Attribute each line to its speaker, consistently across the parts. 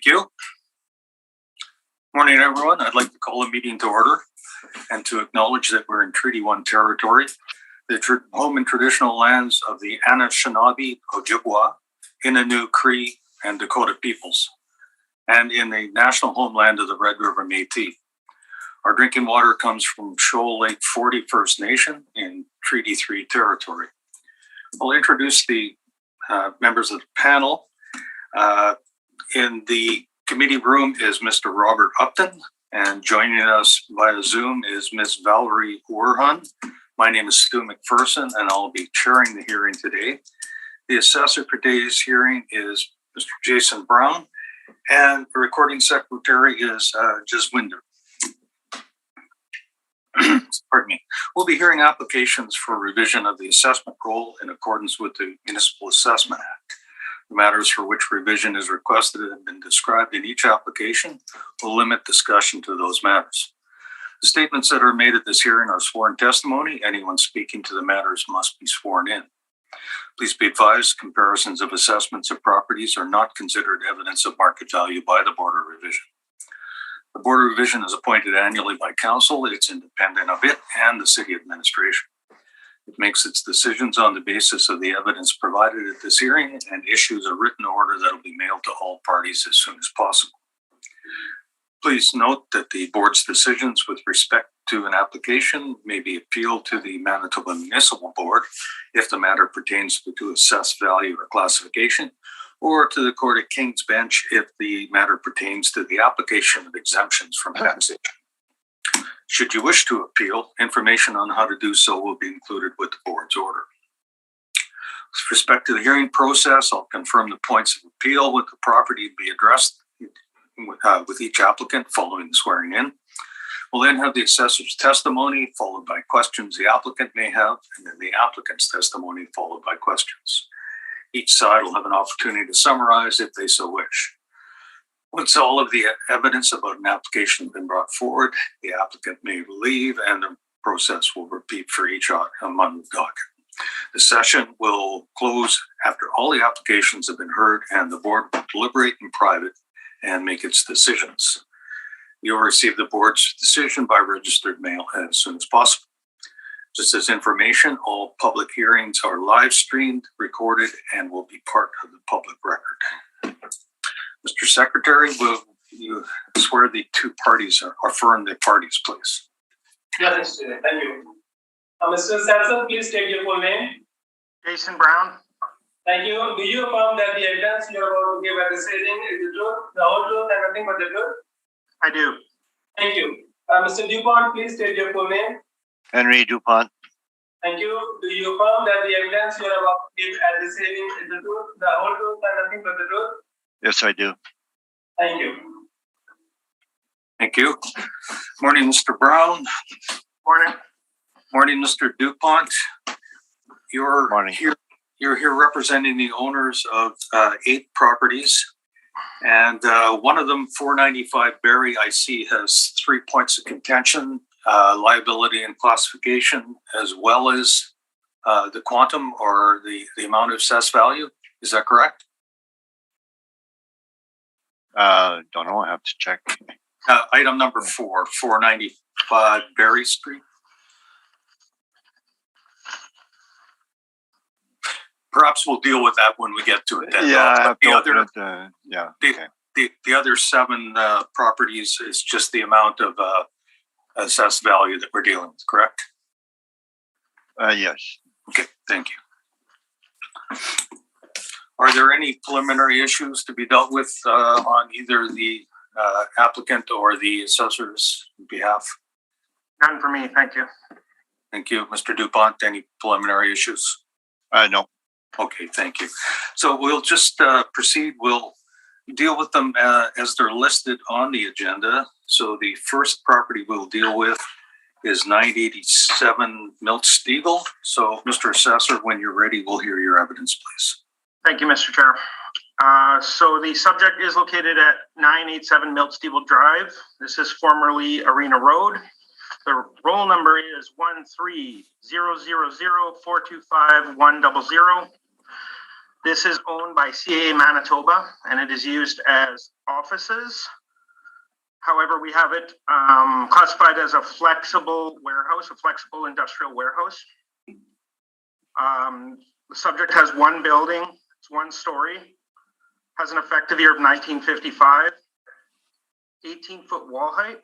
Speaker 1: Thank you. Morning, everyone. I'd like to call the meeting to order and to acknowledge that we're in Treaty 1 territory, the home and traditional lands of the Anishinaabe, Ojibwa, Innu, Cree, and Dakota peoples, and in the national homeland of the Red River Métis. Our drinking water comes from Shoal Lake 40 First Nation in Treaty 3 territory. I'll introduce the members of the panel. In the committee room is Mr. Robert Upton, and joining us via Zoom is Ms. Valerie Werhun. My name is Stu McPherson, and I'll be chairing the hearing today. The assessor for today's hearing is Mr. Jason Brown, and the recording secretary is Jaswinder. Pardon me. We'll be hearing applications for revision of the assessment roll in accordance with the Municipal Assessment Act. The matters for which revision is requested have been described in each application. We'll limit discussion to those matters. The statements that are made at this hearing are sworn testimony. Anyone speaking to the matters must be sworn in. Please be advised, comparisons of assessments of properties are not considered evidence of market value by the Board of Revision. The Board of Revision is appointed annually by Council. It's independent of it and the City Administration. It makes its decisions on the basis of the evidence provided at this hearing and issues a written order that will be mailed to all parties as soon as possible. Please note that the board's decisions with respect to an application may be appealed to the Manitoba Municipal Board if the matter pertains to assessed value or classification, or to the Court of King's Bench if the matter pertains to the application of exemptions from taxation. Should you wish to appeal, information on how to do so will be included with the board's order. With respect to the hearing process, I'll confirm the points of appeal with the property to be addressed with each applicant following the swearing in. We'll then have the assessor's testimony followed by questions the applicant may have, and then the applicant's testimony followed by questions. Each side will have an opportunity to summarize if they so wish. Once all of the evidence about an application has been brought forward, the applicant may leave and the process will repeat for each among the docket. The session will close after all the applications have been heard and the board will deliberate in private and make its decisions. You'll receive the board's decision by registered mail as soon as possible. Just as information, all public hearings are live streamed, recorded, and will be part of the public record. Mr. Secretary, will you swear the two parties or affirm the parties, please?
Speaker 2: Yes, thank you. Mr. Sampson, please state your full name.
Speaker 3: Jason Brown.
Speaker 2: Thank you. Do you affirm that the evidence you are about to give at this hearing is the truth, the whole truth, and nothing but the truth?
Speaker 3: I do.
Speaker 2: Thank you. Mr. Dupont, please state your full name.
Speaker 4: Henry Dupont.
Speaker 2: Thank you. Do you affirm that the evidence you are about to give at this hearing is the truth, the whole truth, and nothing but the truth?
Speaker 4: Yes, I do.
Speaker 2: Thank you.
Speaker 1: Thank you. Morning, Mr. Brown.
Speaker 3: Morning.
Speaker 1: Morning, Mr. Dupont.
Speaker 4: Morning.
Speaker 1: You're here representing the owners of 8 properties, and one of them, 495 Barry, I see has 3 points of contention, liability and classification, as well as the quantum or the amount of assessed value. Is that correct?
Speaker 4: Don't know. I have to check.
Speaker 1: Item number 4, 495 Barry Street. Perhaps we'll deal with that when we get to it.
Speaker 4: Yeah,
Speaker 1: the other 7 properties is just the amount of assessed value that we're dealing with, correct?
Speaker 4: Yes.
Speaker 1: Okay, thank you. Are there any preliminary issues to be dealt with on either the applicant or the assessor's behalf?
Speaker 3: None for me, thank you.
Speaker 1: Thank you. Mr. Dupont, any preliminary issues?
Speaker 4: No.
Speaker 1: Okay, thank you. So we'll just proceed. We'll deal with them as they're listed on the agenda. So the first property we'll deal with is 987 Miltsteagle. So Mr. Assessor, when you're ready, we'll hear your evidence, please.
Speaker 3: Thank you, Mr. Chair. So the subject is located at 987 Miltsteagle Drive. This is formerly Arena Road. The roll number is 13000425100. This is owned by CAA Manitoba, and it is used as offices. However, we have it classified as a flexible warehouse, a flexible industrial warehouse. The subject has one building, it's 1 story, has an effective year of 1955, 18-foot wall height,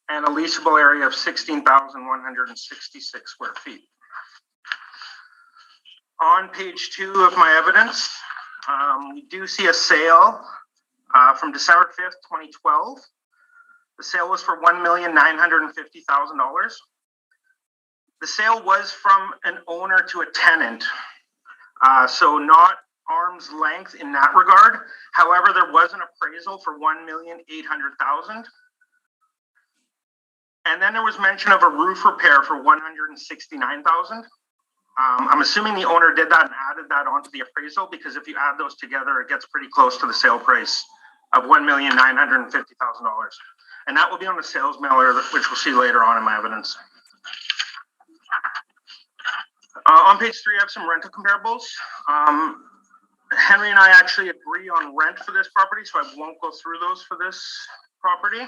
Speaker 3: and a leasable area of 16,166 square feet. On page 2 of my evidence, we do see a sale from December 5th, 2012. The sale was for $1,950,000. The sale was from an owner to a tenant, so not arm's length in that regard. However, there was an appraisal for $1,800,000. And then there was mention of a roof repair for $169,000. I'm assuming the owner did that and added that onto the appraisal, because if you add those together, it gets pretty close to the sale price of $1,950,000. And that will be on the sales mailer, which we'll see later on in my evidence. On page 3, I have some rental comparables. Henry and I actually agree on rent for this property, so I won't go through those for this property.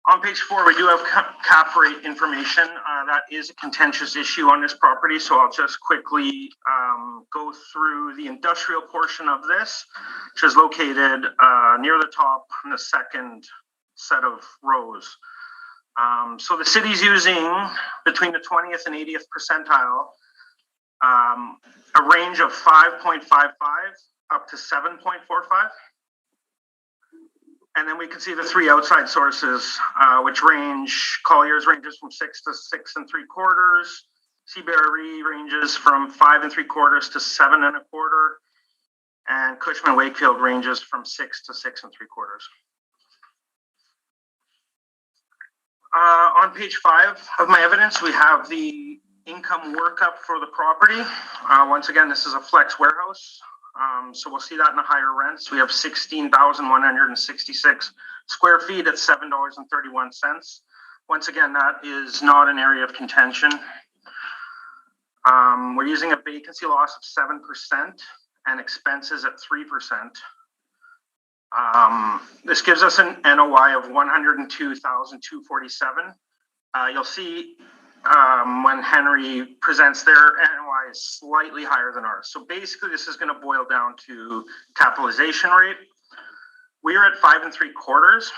Speaker 3: On page 4, we do have cap rate information. That is a contentious issue on this property, so I'll just quickly go through the industrial portion of this, which is located near the top in the second set of rows. So the city's using between the 20th and 80th percentile, a range of 5.55 up to 7.45. And then we can see the 3 outside sources, which Colliers ranges from 6 to 6 3/4. Seabury ranges from 5 3/4 to 7 1/4. And Cushman Wakefield ranges from 6 to 6 3/4. On page 5 of my evidence, we have the income workup for the property. Once again, this is a flex warehouse. So we'll see that in the higher rents. We have 16,166 square feet at $7.31. Once again, that is not an area of contention. We're using a vacancy loss of 7% and expenses at 3%. This gives us an NOI of $102,247. You'll see when Henry presents their NOI is slightly higher than ours. So basically this is going to boil down to capitalization rate. We are at 5 3/4.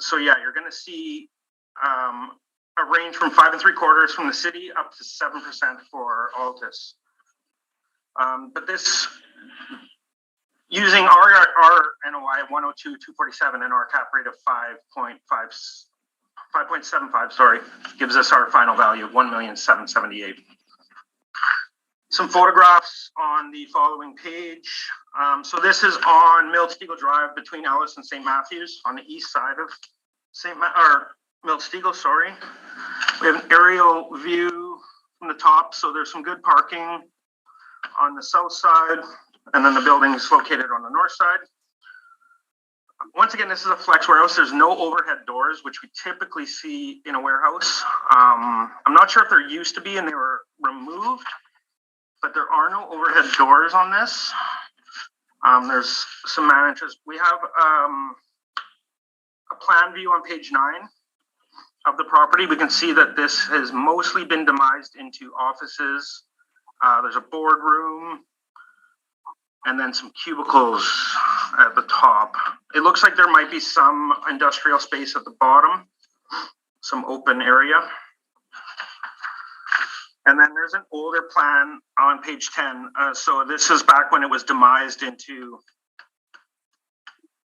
Speaker 3: So yeah, you're going to see a range from 5 3/4 from the city up to 7% for Altus. But this, using our NOI of 102,247 and our cap rate of 5.75, gives us our final value of $1,778,000. Some photographs on the following page. So this is on Miltsteagle Drive between Ellis and St. Matthews on the east side of Miltsteagle, sorry. We have an aerial view from the top, so there's some good parking on the south side, and then the building is located on the north side. Once again, this is a flex warehouse. There's no overhead doors, which we typically see in a warehouse. I'm not sure if there used to be and they were removed, but there are no overhead doors on this. There's some managers. We have a plan view on page 9 of the property. We can see that this has mostly been demised into offices. There's a boardroom and then some cubicles at the top. It looks like there might be some industrial space at the bottom, some open area. And then there's an older plan on page 10. So this is back when it was demised into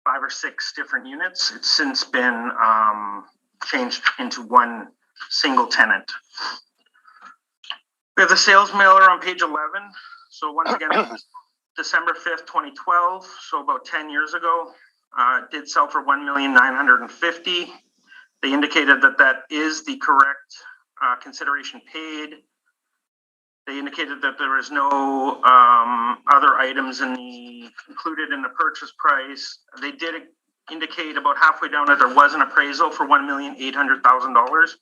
Speaker 3: 5 or 6 different units. It's since been changed into one single tenant. We have the sales mailer on page 11. So once again, December 5th, 2012, so about 10 years ago, it did sell for $1,950,000. They indicated that that is the correct consideration paid. They indicated that there is no other items included in the purchase price. They did indicate about halfway down that there was an appraisal for $1,800,000.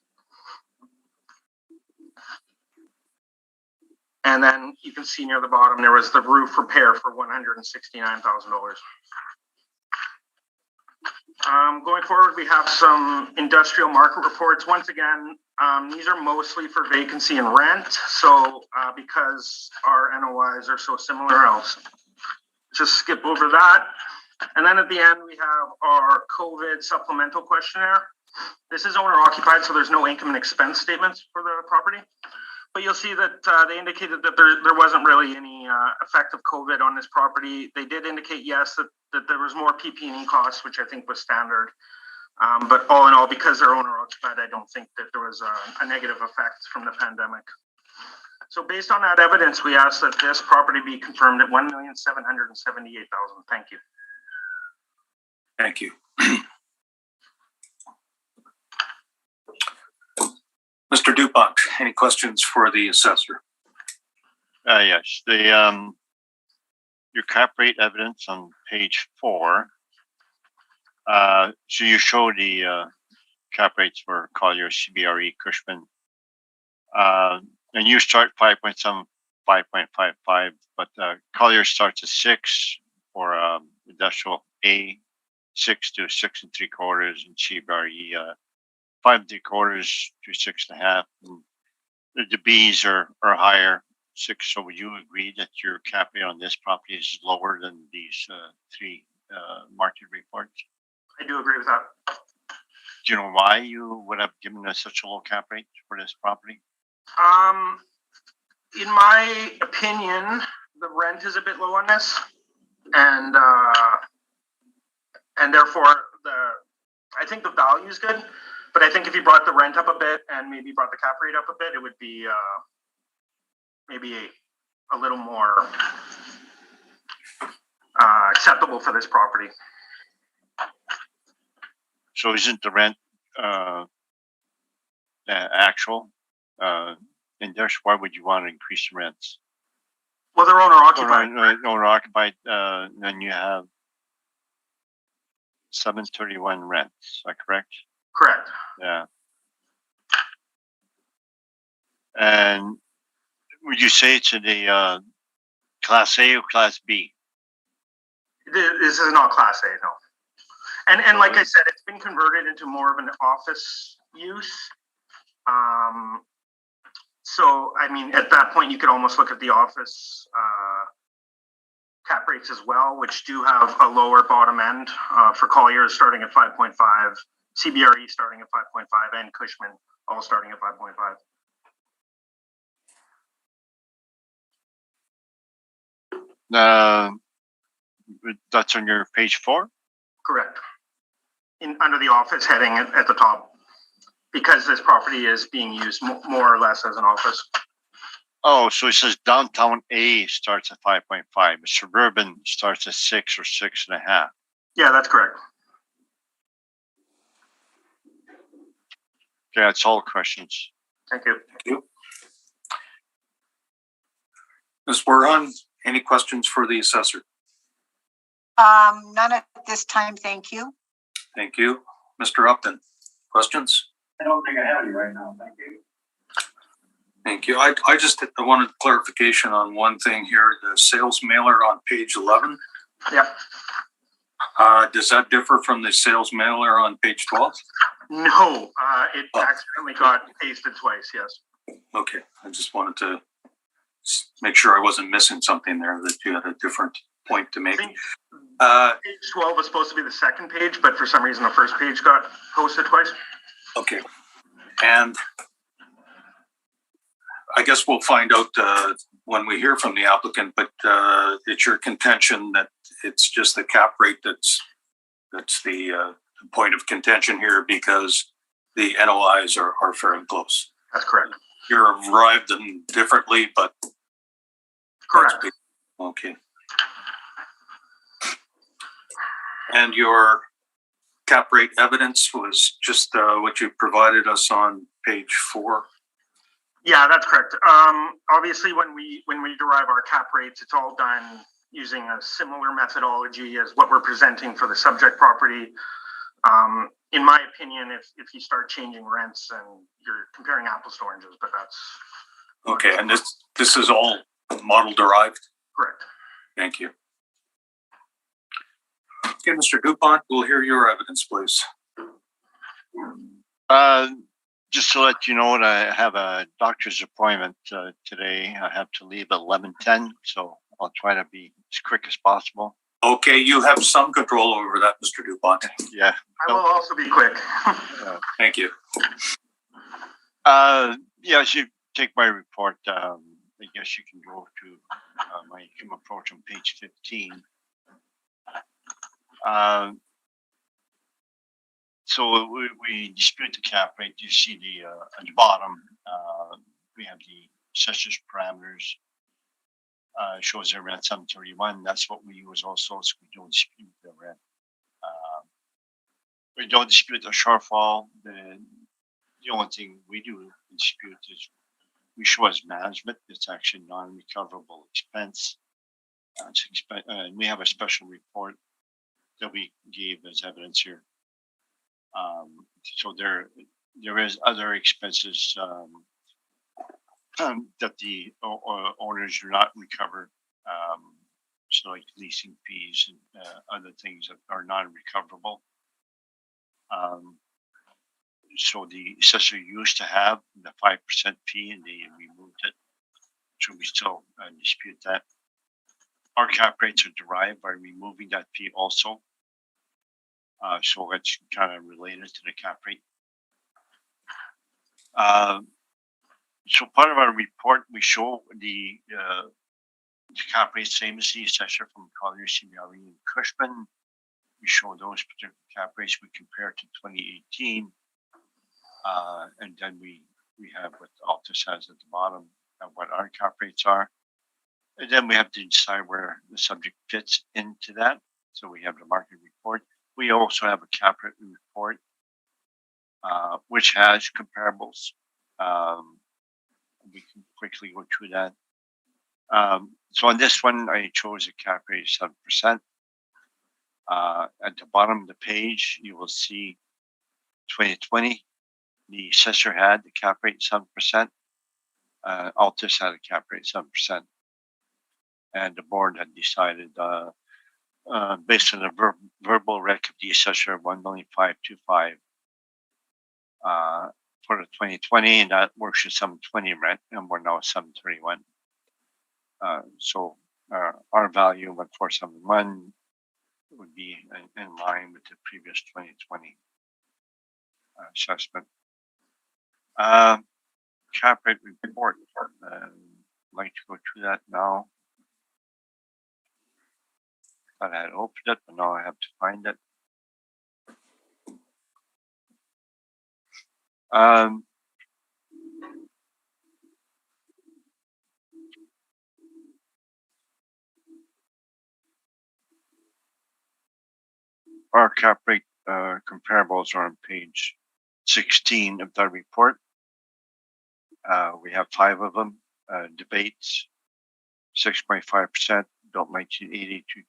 Speaker 3: And then you can see near the bottom, there was the roof repair for $169,000. Going forward, we have some industrial market reports. Once again, these are mostly for vacancy and rent. So because our NOIs are so similar, I'll just skip over that. And then at the end, we have our COVID supplemental questionnaire. This is owner occupied, so there's no income and expense statements for the property. But you'll see that they indicated that there wasn't really any effect of COVID on this property. They did indicate, yes, that there was more PP&E costs, which I think was standard. But all in all, because they're owner occupied, I don't think that there was a negative effect from the pandemic. So based on that evidence, we ask that this property be confirmed at $1,778,000. Thank you.
Speaker 1: Thank you. Mr. Dupont, any questions for the assessor?
Speaker 4: Yes, your cap rate evidence on page 4. So you show the cap rates for Collier, CBRE, Cushman, and you start 5.7, 5.55, but Collier starts at 6 for industrial A, 6 to 6 3/4, and CBRE 5 3/4 to 6.5. And the B's are higher, 6. So would you agree that your cap rate on this property is lower than these 3 market reports?
Speaker 3: I do agree with that.
Speaker 4: Do you know why you would have given us such a low cap rate for this property?
Speaker 3: In my opinion, the rent is a bit low on this, and therefore I think the value is good. But I think if you brought the rent up a bit and maybe brought the cap rate up a bit, it would be maybe a little more acceptable for this property.
Speaker 4: So isn't the rent actual in there? So why would you want to increase the rents?
Speaker 3: Well, they're owner occupied.
Speaker 4: Owner occupied. Then you have 731 rents. Is that correct?
Speaker 3: Correct.
Speaker 4: Yeah. And would you say it's in the Class A or Class B?
Speaker 3: This is not Class A, no. And like I said, it's been converted into more of an office use. So, I mean, at that point, you could almost look at the office cap rates as well, which do have a lower bottom end for Collier starting at 5.5, CBRE starting at 5.5, and Cushman all starting at 5.5.
Speaker 4: That's on your page 4?
Speaker 3: Correct. Under the office heading at the top, because this property is being used more or less as an office.
Speaker 4: Oh, so it says downtown A starts at 5.5, suburban starts at 6 or 6.5.
Speaker 3: Yeah, that's correct.
Speaker 4: Okay, that's all questions.
Speaker 3: Thank you.
Speaker 1: Thank you. Ms. Weron, any questions for the assessor?
Speaker 5: None at this time, thank you.
Speaker 1: Thank you. Mr. Upton, questions?
Speaker 2: I don't think I have any right now. Thank you.
Speaker 1: Thank you. I wanted clarification on one thing here. The sales mailer on page 11.
Speaker 3: Yep.
Speaker 1: Does that differ from the sales mailer on page 12?
Speaker 3: No, it accidentally got pasted twice, yes.
Speaker 1: Okay. I just wanted to make sure I wasn't missing something there, that you had a different point to make.
Speaker 3: Page 12 was supposed to be the second page, but for some reason the first page got posted twice.
Speaker 1: Okay. And I guess we'll find out when we hear from the applicant, but it's your contention that it's just the cap rate that's the point of contention here, because the NOIs are fairly close.
Speaker 3: That's correct.
Speaker 1: You're arrived them differently, but
Speaker 3: Correct.
Speaker 1: Okay. And your cap rate evidence was just what you provided us on page 4.
Speaker 3: Yeah, that's correct. Obviously, when we derive our cap rates, it's all done using a similar methodology as what we're presenting for the subject property. In my opinion, if you start changing rents, and you're comparing apples to oranges, but
Speaker 1: Okay, and this is all model derived?
Speaker 3: Correct.
Speaker 1: Thank you. Okay, Mr. Dupont, we'll hear your evidence, please.
Speaker 4: Just to let you know, that I have a doctor's appointment today. I have to leave at 11:10, so I'll try to be as quick as possible.
Speaker 1: Okay, you have some control over that, Mr. Dupont.
Speaker 4: Yeah.
Speaker 3: I will also be quick.
Speaker 1: Thank you.
Speaker 4: Yeah, as you take my report, I guess you can go to my human approach on page 15. So we dispute the cap rate. You see the at the bottom, we have the assessor's parameters. Shows their rent 731. That's what we use also, so we don't dispute the rent. We don't dispute the shortfall. The only thing we do dispute is we show as management. It's actually non-recoverable expense. And we have a special report that we gave as evidence here. So there is other expenses that the owners do not recover. So like leasing fees and other things that are non-recoverable. So the assessor used to have the 5% fee, and they removed it. So we still dispute that. Our cap rates are derived by removing that fee also. So it's kind of related to the cap rate. So part of our report, we show the cap rate, same as the assessor from Collier, CBRE, and Cushman. We show those particular cap rates. We compare to 2018. And then we have what Altus has at the bottom and what our cap rates are. And then we have to decide where the subject fits into that. So we have the market report. We also have a cap rate report, which has comparables. We can quickly go through that. So on this one, I chose a cap rate of 7%. At the bottom of the page, you will see 2020. The assessor had the cap rate 7%. Altus had a cap rate 7%. And the board had decided, based on the verbal rec of the assessor, 1,525,000 for the 2020, and that works at 720 rent, and we're now at 731. So our value of 1471 would be in line with the previous 2020 assessment. Cap rate report. I'd like to go through that now. I had opened it, but now I have to find it. Our cap rate comparables are on page 16 of the report. We have 5 of them. Debates, 6.5%, built 1980 to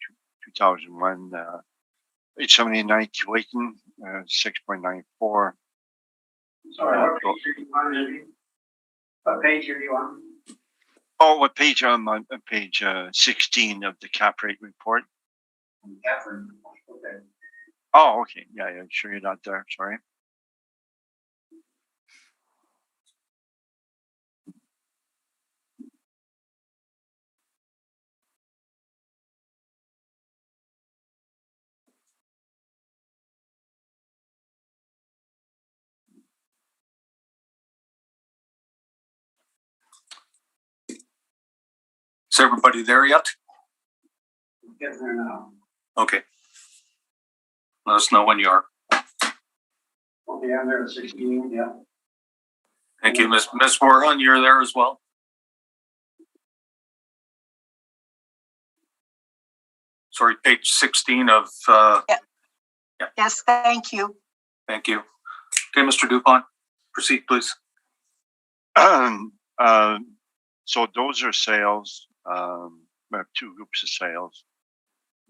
Speaker 4: 2001. 879 to Layton, 6.94.
Speaker 2: Sorry, what page are you on?
Speaker 4: Oh, what page? I'm on page 16 of the cap rate report.
Speaker 2: Okay.
Speaker 4: Oh, okay. Yeah, sure you're not there. Sorry.
Speaker 1: Is everybody there yet?
Speaker 2: Get there now.
Speaker 1: Okay. Let us know when you are.
Speaker 2: Okay, I'm there at 16, yeah.
Speaker 1: Thank you, Miss Warren. You're there as well. Sorry, page 16 of.
Speaker 5: Yes, thank you.
Speaker 1: Thank you. Okay, Mr. Dupont, proceed, please.
Speaker 4: So those are sales. We have 2 groups of sales.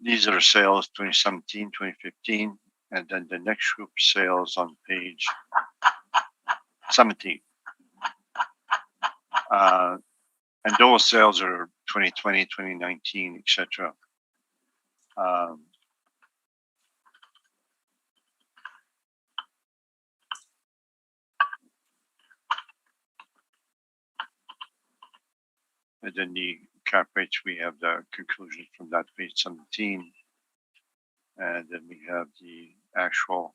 Speaker 4: These are sales 2017, 2015, and then the next group of sales on page 17. And those sales are 2020, 2019, etc. And then the cap rates, we have the conclusion from that page 17. And then we have the actual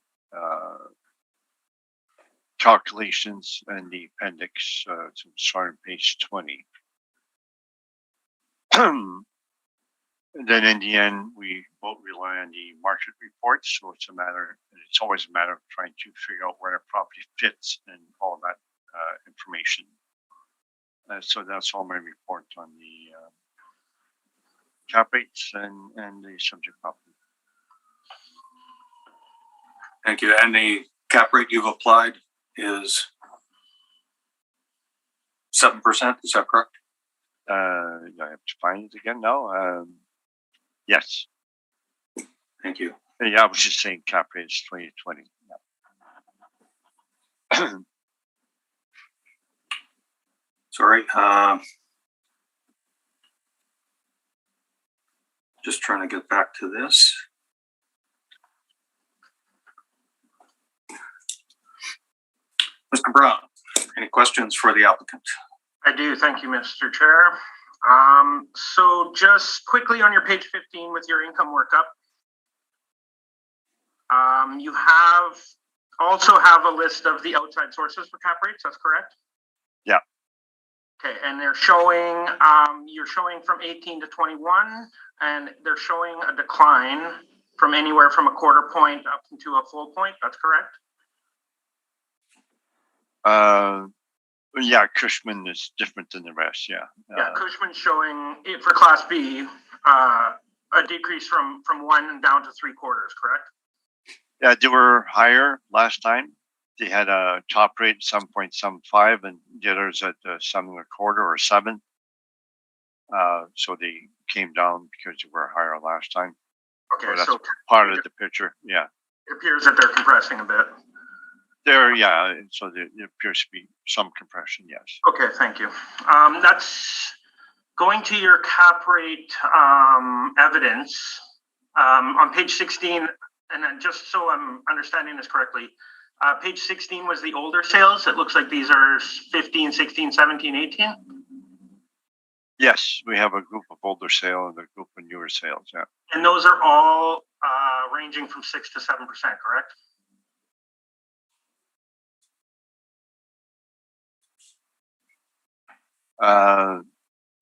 Speaker 4: calculations and the appendix to start on page 20. And then in the end, we both rely on the market reports. So it's always a matter of trying to figure out where a property fits and all that information. So that's all my report on the cap rates and the subject property.
Speaker 1: Thank you. And the cap rate you've applied is 7%, is that correct?
Speaker 4: I have to find it again now. Yes.
Speaker 1: Thank you.
Speaker 4: Yeah, I was just saying cap rate is 2020. Yeah.
Speaker 1: Sorry. Just trying to get back to this. Mr. Brown, any questions for the applicant?
Speaker 3: I do. Thank you, Mr. Chair. So just quickly on your page 15 with your income workup, you also have a list of the outside sources for cap rates. That's correct?
Speaker 4: Yeah.
Speaker 3: Okay, and they're showing, you're showing from 18 to 21, and they're showing a decline from anywhere from a quarter point up into a full point. That's correct?
Speaker 4: Yeah, Cushman is different than the rest. Yeah.
Speaker 3: Yeah, Cushman's showing it for Class B, a decrease from 1 down to 3/4, correct?
Speaker 4: Yeah, they were higher last time. They had a top rate 7.75 and the others at 7.25 or 7. So they came down because they were higher last time.
Speaker 3: Okay,
Speaker 4: that's
Speaker 3: so
Speaker 4: part of the picture. Yeah.
Speaker 3: it appears that they're compressing a bit.
Speaker 4: Yeah, so there appears to be some compression, yes.
Speaker 3: Okay, thank you. That's going to your cap rate evidence on page 16, and then just so I'm understanding this correctly, page 16 was the older sales. It looks like these are 15, 16, 17, 18.
Speaker 4: Yes, we have a group of older sales and a group of newer sales, yeah.
Speaker 3: And those are all ranging from 6 to 7%, correct?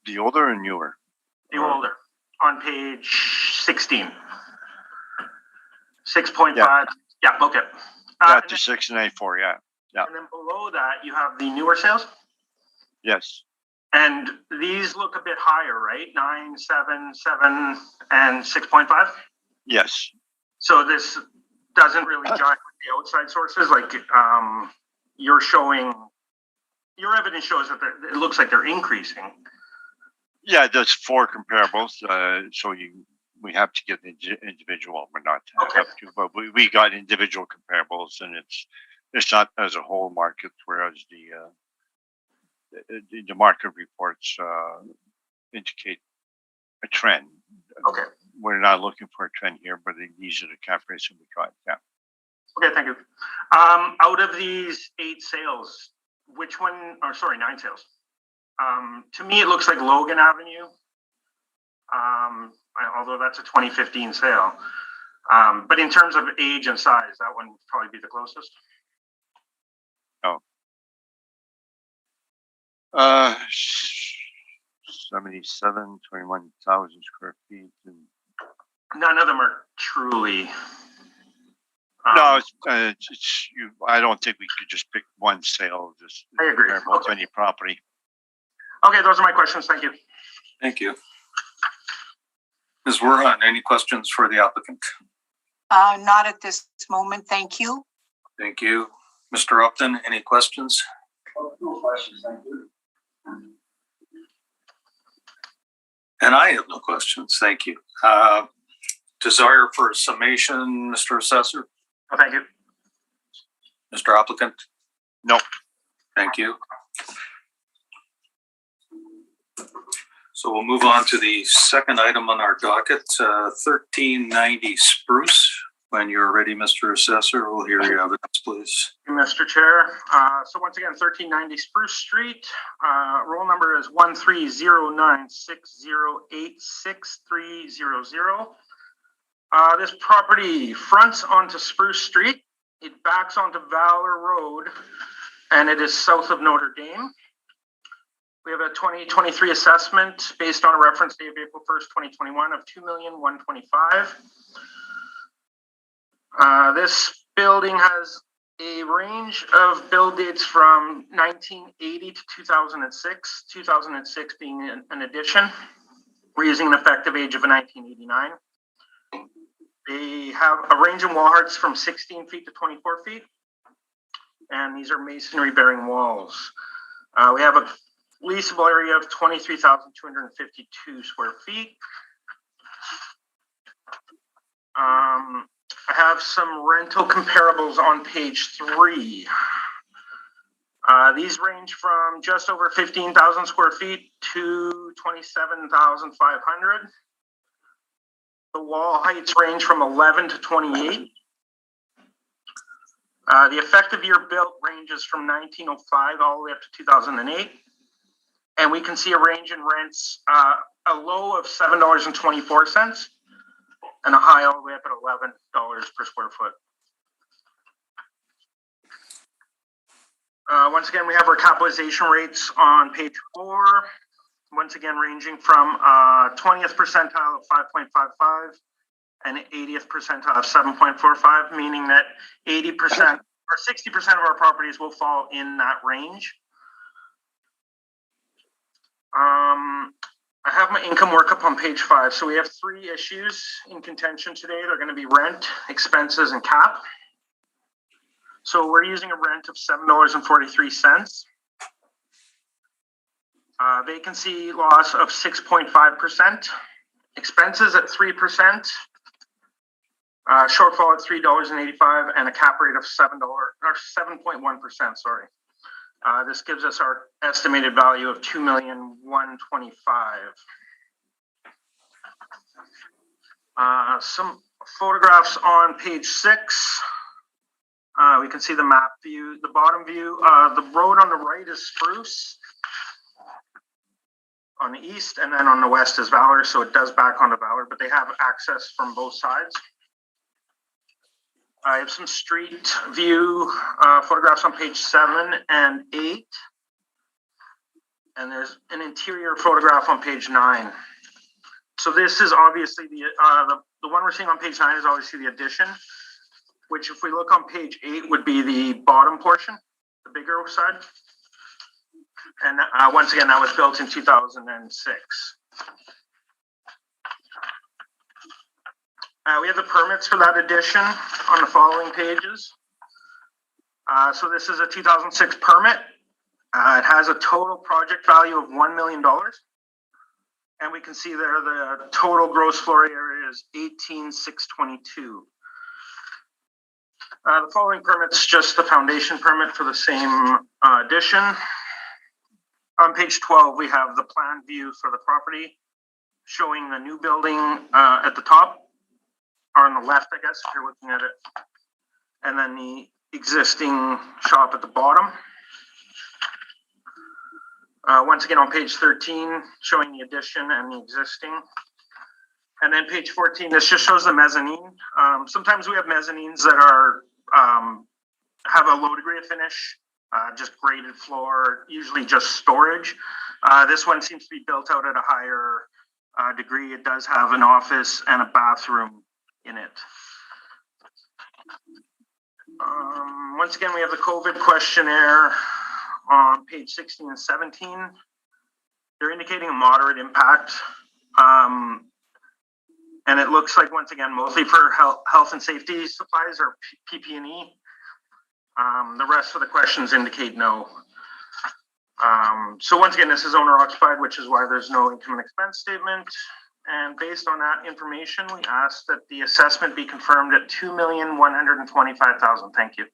Speaker 4: The older and newer?
Speaker 3: The older, on page 16. 6.5. Yeah, okay.
Speaker 4: Yeah, to 6 and 8.4, yeah. Yeah.
Speaker 3: And then below that, you have the newer sales?
Speaker 4: Yes.
Speaker 3: And these look a bit higher, right? 9, 7, 7, and 6.5?
Speaker 4: Yes.
Speaker 3: So this doesn't really jive with the outside sources. Like you're showing, your evidence shows that it looks like they're increasing.
Speaker 4: Yeah, there's 4 comparables. So we have to get individual. We're not
Speaker 3: Okay.
Speaker 4: have to, but we got individual comparables, and it's not as a whole market, whereas the market reports indicate a trend.
Speaker 3: Okay.
Speaker 4: We're not looking for a trend here, but these are the cap rates that we got. Yeah.
Speaker 3: Okay, thank you. Out of these 8 sales, which one, or sorry, 9 sales. To me, it looks like Logan Avenue. Although that's a 2015 sale. But in terms of age and size, that one would probably be the closest.
Speaker 4: Oh. 77, 21,000 square feet. And
Speaker 3: none of them are truly.
Speaker 4: No, it's you. I don't think we could just pick one sale. Just
Speaker 3: I agree.
Speaker 4: comparable to any property.
Speaker 3: Okay, those are my questions. Thank you.
Speaker 1: Thank you. Ms. Werhan, any questions for the applicant?
Speaker 5: Not at this moment, thank you.
Speaker 1: Thank you. Mr. Upton, any questions?
Speaker 2: No questions, thank you.
Speaker 1: And I have no questions. Thank you. Desire for a summation, Mr. Assessor?
Speaker 3: Oh, thank you.
Speaker 1: Mr. Applicant?
Speaker 4: No.
Speaker 1: Thank you. So we'll move on to the second item on our docket, 1390 Spruce. When you're ready, Mr. Assessor, we'll hear your evidence, please.
Speaker 3: Mr. Chair, so once again, 1390 Spruce Street, roll number is 13096086300. This property fronts onto Spruce Street. It backs onto Valor Road, and it is south of Notre Dame. We have a 2023 assessment based on a reference date of April 1st, 2021 of $2,125,000. This building has a range of build dates from 1980 to 2006, 2006 being an addition. We're using an effective age of 1989. They have a range in wall heights from 16 feet to 24 feet. And these are masonry bearing walls. We have a leasable area of 23,252 square feet. I have some rental comparables on page 3. These range from just over 15,000 square feet to 27,500. The wall heights range from 11 to 28. The effective year built ranges from 1905 all the way up to 2008. And we can see a range in rents, a low of $7.24 and a high all the way up at $11 per square foot. Once again, we have our capitalization rates on page 4. Once again, ranging from 20th percentile of 5.55 and 80th percentile of 7.45, meaning that 80% or 60% of our properties will fall in that range. I have my income workup on page 5. So we have 3 issues in contention today. They're going to be rent, expenses, and cap. So we're using a rent of $7.43. Vacancy loss of 6.5%. Expenses at 3%. Shortfall at $3.85, and a cap rate of $7.1%. Sorry. This gives us our estimated value of $2,125,000. Some photographs on page 6. We can see the map view, the bottom view. The road on the right is Spruce on the east, and then on the west is Valor, so it does back onto Valor, but they have access from both sides. I have some street view photographs on page 7 and 8. And there's an interior photograph on page 9. So this is obviously the one we're seeing on page 9 is obviously the addition, which if we look on page 8 would be the bottom portion, the bigger side. And once again, that was built in 2006. We have the permits for that addition on the following pages. So this is a 2006 permit. It has a total project value of $1 million. And we can see there the total gross floor area is 18,622. The following permit's just the foundation permit for the same addition. On page 12, we have the plan view for the property, showing the new building at the top, or on the left, I guess, if you're looking at it, and then the existing shop at the bottom. Once again, on page 13, showing the addition and the existing. And then page 14, this just shows the mezzanine. Sometimes we have mezzanines that are have a low degree of finish, just graded floor, usually just storage. This one seems to be built out at a higher degree. It does have an office and a bathroom in it. Once again, we have the COVID questionnaire on page 16 and 17. They're indicating a moderate impact. And it looks like, once again, mostly for health and safety supplies or PP&E. The rest of the questions indicate no. So once again, this is owner occupied, which is why there's no income and expense statement. And based on that information, we ask that the assessment be confirmed at $2,125,000. Thank you.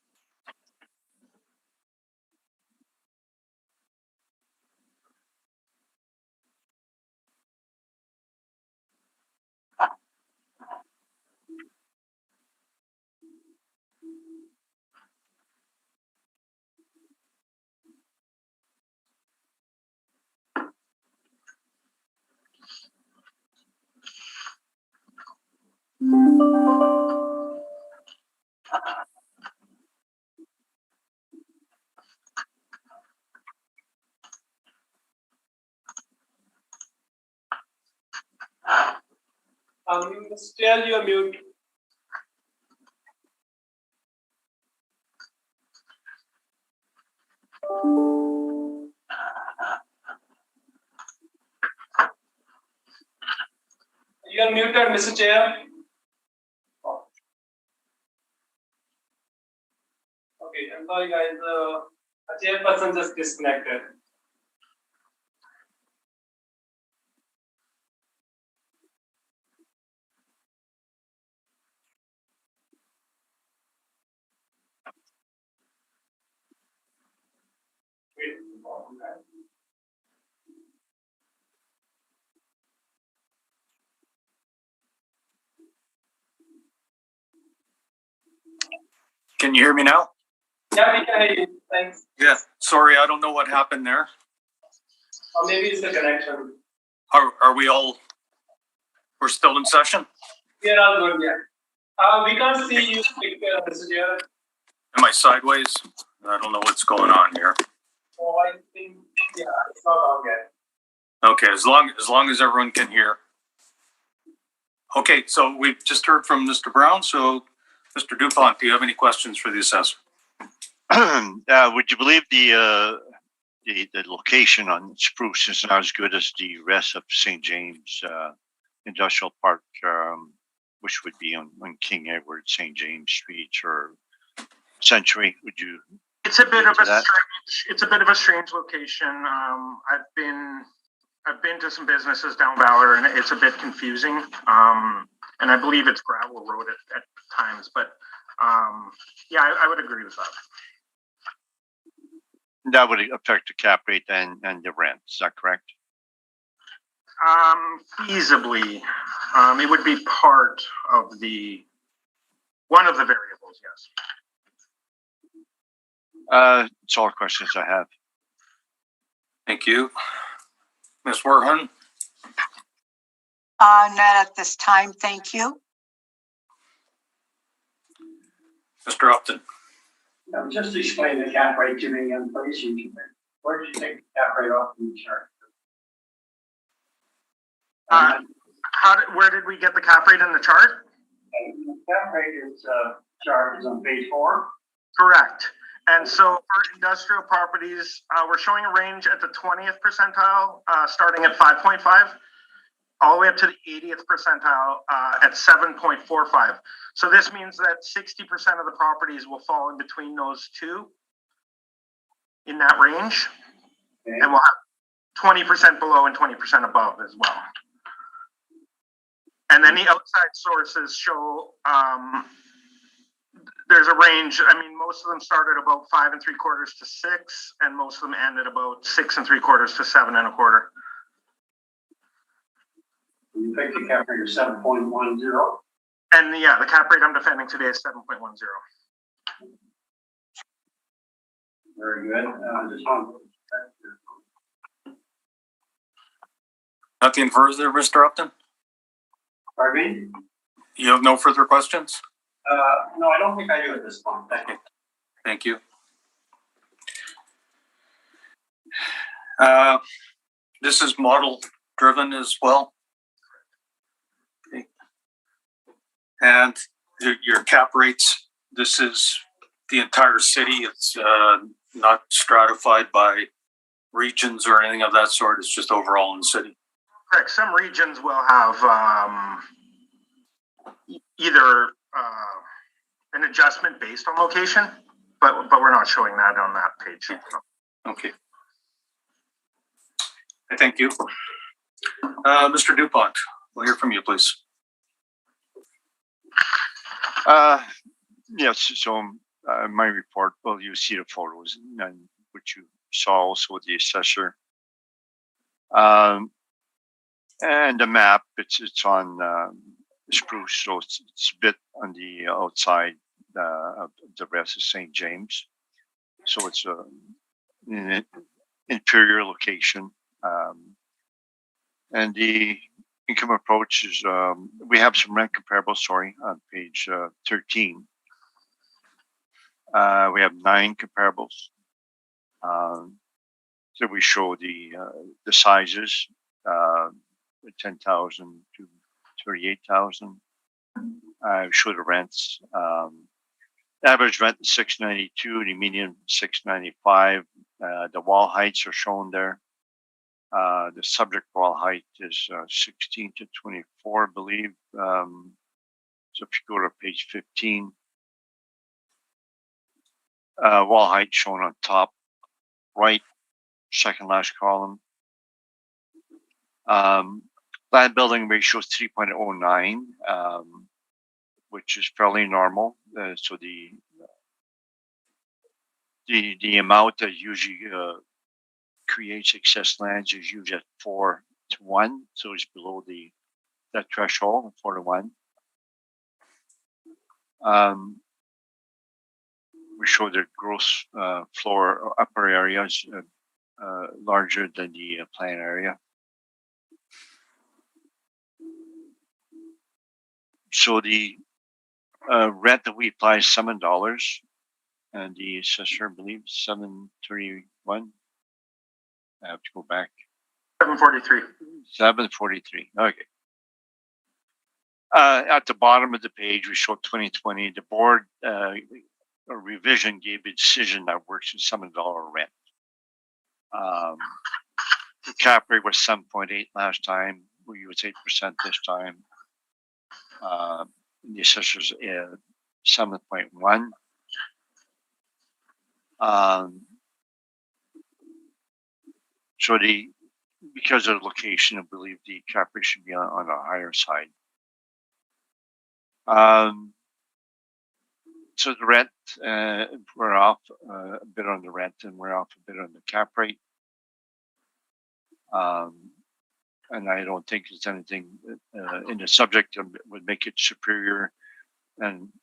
Speaker 2: Mr. Chair, you're mute. You're muted, Mr. Chair. Okay, I'm sorry, guys. A chairperson just disconnected. Wait.
Speaker 1: Can you hear me now?
Speaker 2: Yeah, we can hear you. Thanks.
Speaker 1: Yeah. Sorry, I don't know what happened there.
Speaker 2: Or maybe it's the connection.
Speaker 1: Are we all? We're still in session.
Speaker 2: We are all good, yeah. We can't see you, Mr. Chair.
Speaker 1: Am I sideways? I don't know what's going on here.
Speaker 2: So I think, yeah, it's not on yet.
Speaker 1: Okay, as long as everyone can hear. Okay, so we've just heard from Mr. Brown. So, Mr. DuPont, do you have any questions for the assessor?
Speaker 4: Would you believe the location on Spruce is not as good as the rest of St. James Industrial Park, which would be on King Edward, St. James Street, or Century? Would you?
Speaker 3: It's a bit of a
Speaker 4: that?
Speaker 3: strange. It's a bit of a strange location. I've been to some businesses down Valor, and it's a bit confusing. And I believe it's gravel road at times, but yeah, I would agree with that.
Speaker 4: That would affect the cap rate and the rent. Is that correct?
Speaker 3: Feasibly, it would be part of one of the variables. Yes.
Speaker 4: It's all questions I have.
Speaker 1: Thank you. Ms. Werhan?
Speaker 5: Not at this time, thank you.
Speaker 1: Mr. Upton?
Speaker 6: Just explain the cap rate to me again, please. Where did you take the cap rate off the chart?
Speaker 3: Where did we get the cap rate in the chart?
Speaker 6: The cap rate chart is on page 4.
Speaker 3: Correct. And so for industrial properties, we're showing a range at the 20th percentile, starting at 5.5, all the way up to the 80th percentile at 7.45. So this means that 60% of the properties will fall in between those two in that range. Okay. And we'll have 20% below and 20% above as well. And then the outside sources show there's a range. I mean, most of them start at about 5 3/4 to 6, and most of them end at about 6 3/4 to 7 1/4.
Speaker 6: You picked the cap rate of 7.10.
Speaker 3: And yeah, the cap rate I'm defending today is 7.10.
Speaker 6: Very good. Just on.
Speaker 1: Nothing further, Mr. Upton?
Speaker 6: Pardon me?
Speaker 1: You have no further questions?
Speaker 6: No, I don't think I do at this point. Thank you.
Speaker 1: Thank you. This is model driven as well. Okay. And your cap rates, this is the entire city. It's not stratified by regions or anything of that sort. It's just overall in the city.
Speaker 3: Correct. Some regions will have either an adjustment based on location, but we're not showing that on that page.
Speaker 1: Okay. Thank you. Mr. DuPont, we'll hear from you, please.
Speaker 4: Yes, so my report, well, you see the photos and which you saw also with the assessor. And the map, it's on Spruce, so it's a bit on the outside of the rest of St. James. So it's an inferior location. And the income approach is, we have some rent comparables, on page 13. We have 9 comparables. So we show the sizes, 10,000 to 38,000. Show the rents. Average rent is $692. The median $695. The wall heights are shown there. The subject wall height is 16 to 24, I believe. So if you go to page 15, wall height shown on top right, second last column. Land building ratio is 3.09, which is fairly normal. So the amount that usually creates excess lands is usually at 4 to 1, so it's below that threshold, 4 to 1. We show the gross floor or upper areas larger than the plan area. So the rent that we apply is $7, and the assessor believes $731. I have to go back.
Speaker 3: 743.
Speaker 4: 743. Okay. At the bottom of the page, we show 2020. The board a revision gave a decision that works in $7 rent. The cap rate was 7.8 last time. We use 8% this time. The assessor's 7.1. So because of the location, I believe the cap rate should be on the higher side. So the rent, we're off a bit on the rent, and we're off a bit on the cap rate. And I don't think there's anything in the subject that would make it superior. And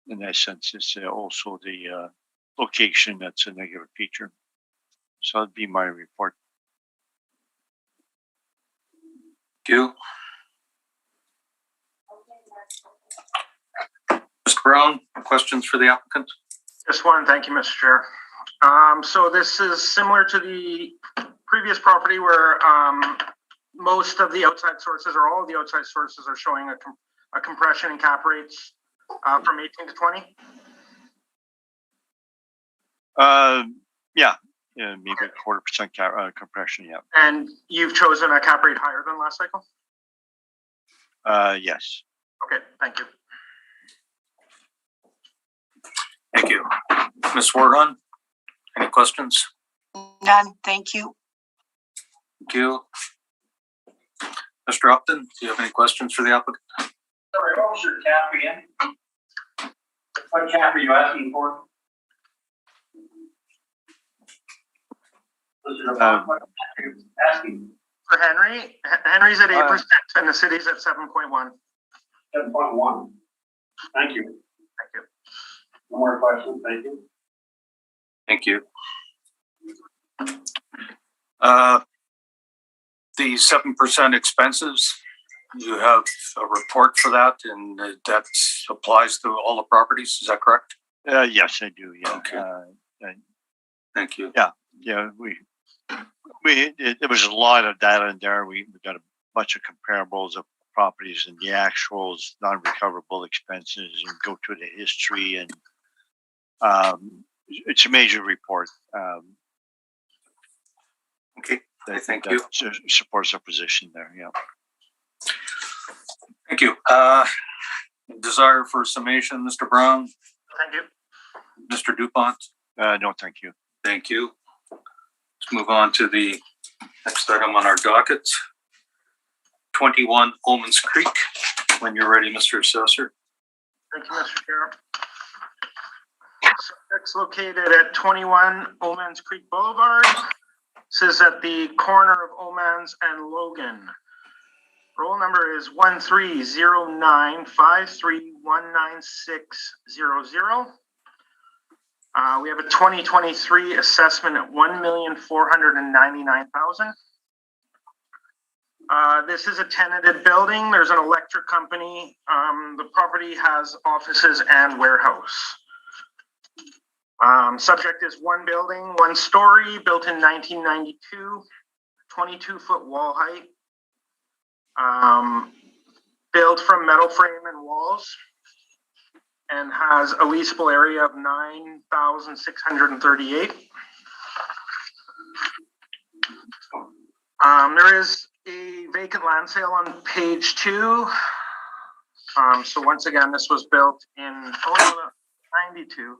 Speaker 4: in that sense, it's also the location that's a negative feature. So that'd be my report.
Speaker 1: Thank you. Mr. Brown, questions for the applicant?
Speaker 3: Just one, thank you, Mr. Chair. So this is similar to the previous property where most of the outside sources or all of the outside sources are showing a compression in cap rates from 18 to 20?
Speaker 4: Yeah, maybe a 0.25% compression, yeah.
Speaker 3: And you've chosen a cap rate higher than last cycle?
Speaker 4: Yes.
Speaker 3: Okay, thank you.
Speaker 1: Thank you. Ms. Wargon, any questions?
Speaker 5: None, thank you.
Speaker 1: Thank you. Mr. Upton, do you have any questions for the applicant?
Speaker 6: Sorry, what was your cap again? What cap are you asking for? Was it about what cap are you asking?
Speaker 3: For Henry's at 8% and the city's at 7.1.
Speaker 6: 7.1. Thank you.
Speaker 3: Thank you.
Speaker 6: No more questions, thank you.
Speaker 1: Thank you. The 7% expenses, you have a report for that, and that applies to all the properties. Is that correct?
Speaker 4: Yes, I do. Yeah.
Speaker 1: Okay. Thank you.
Speaker 4: Yeah. There was a lot of data in there. We got a bunch of comparables of properties and the actuals, non-recoverable expenses, and go through the history, and it's a major report.
Speaker 1: Okay. Thank you.
Speaker 4: Supports our position there. Yeah.
Speaker 1: Thank you. Desire for summation, Mr. Brown?
Speaker 3: Thank you.
Speaker 1: Mr. Dupont?
Speaker 4: No, thank you.
Speaker 1: Thank you. Let's move on to the next item on our docket. 21 Omans Creek. When you're ready, Mr. Assessor.
Speaker 3: Thank you, Mr. Chair. It's located at 21 Omans Creek Boulevard. This is at the corner of Omans and Logan. Roll number is 13095319600. We have a 2023 assessment at $1,499,000. This is a tenanted building. There's an electric company. The property has offices and warehouse. Subject is one building, one story, built in 1992, 22-foot wall height. Built built from metal frame and walls and has a leasable area of 9,638. There is a vacant land sale on page 2. So once again, this was built in 92.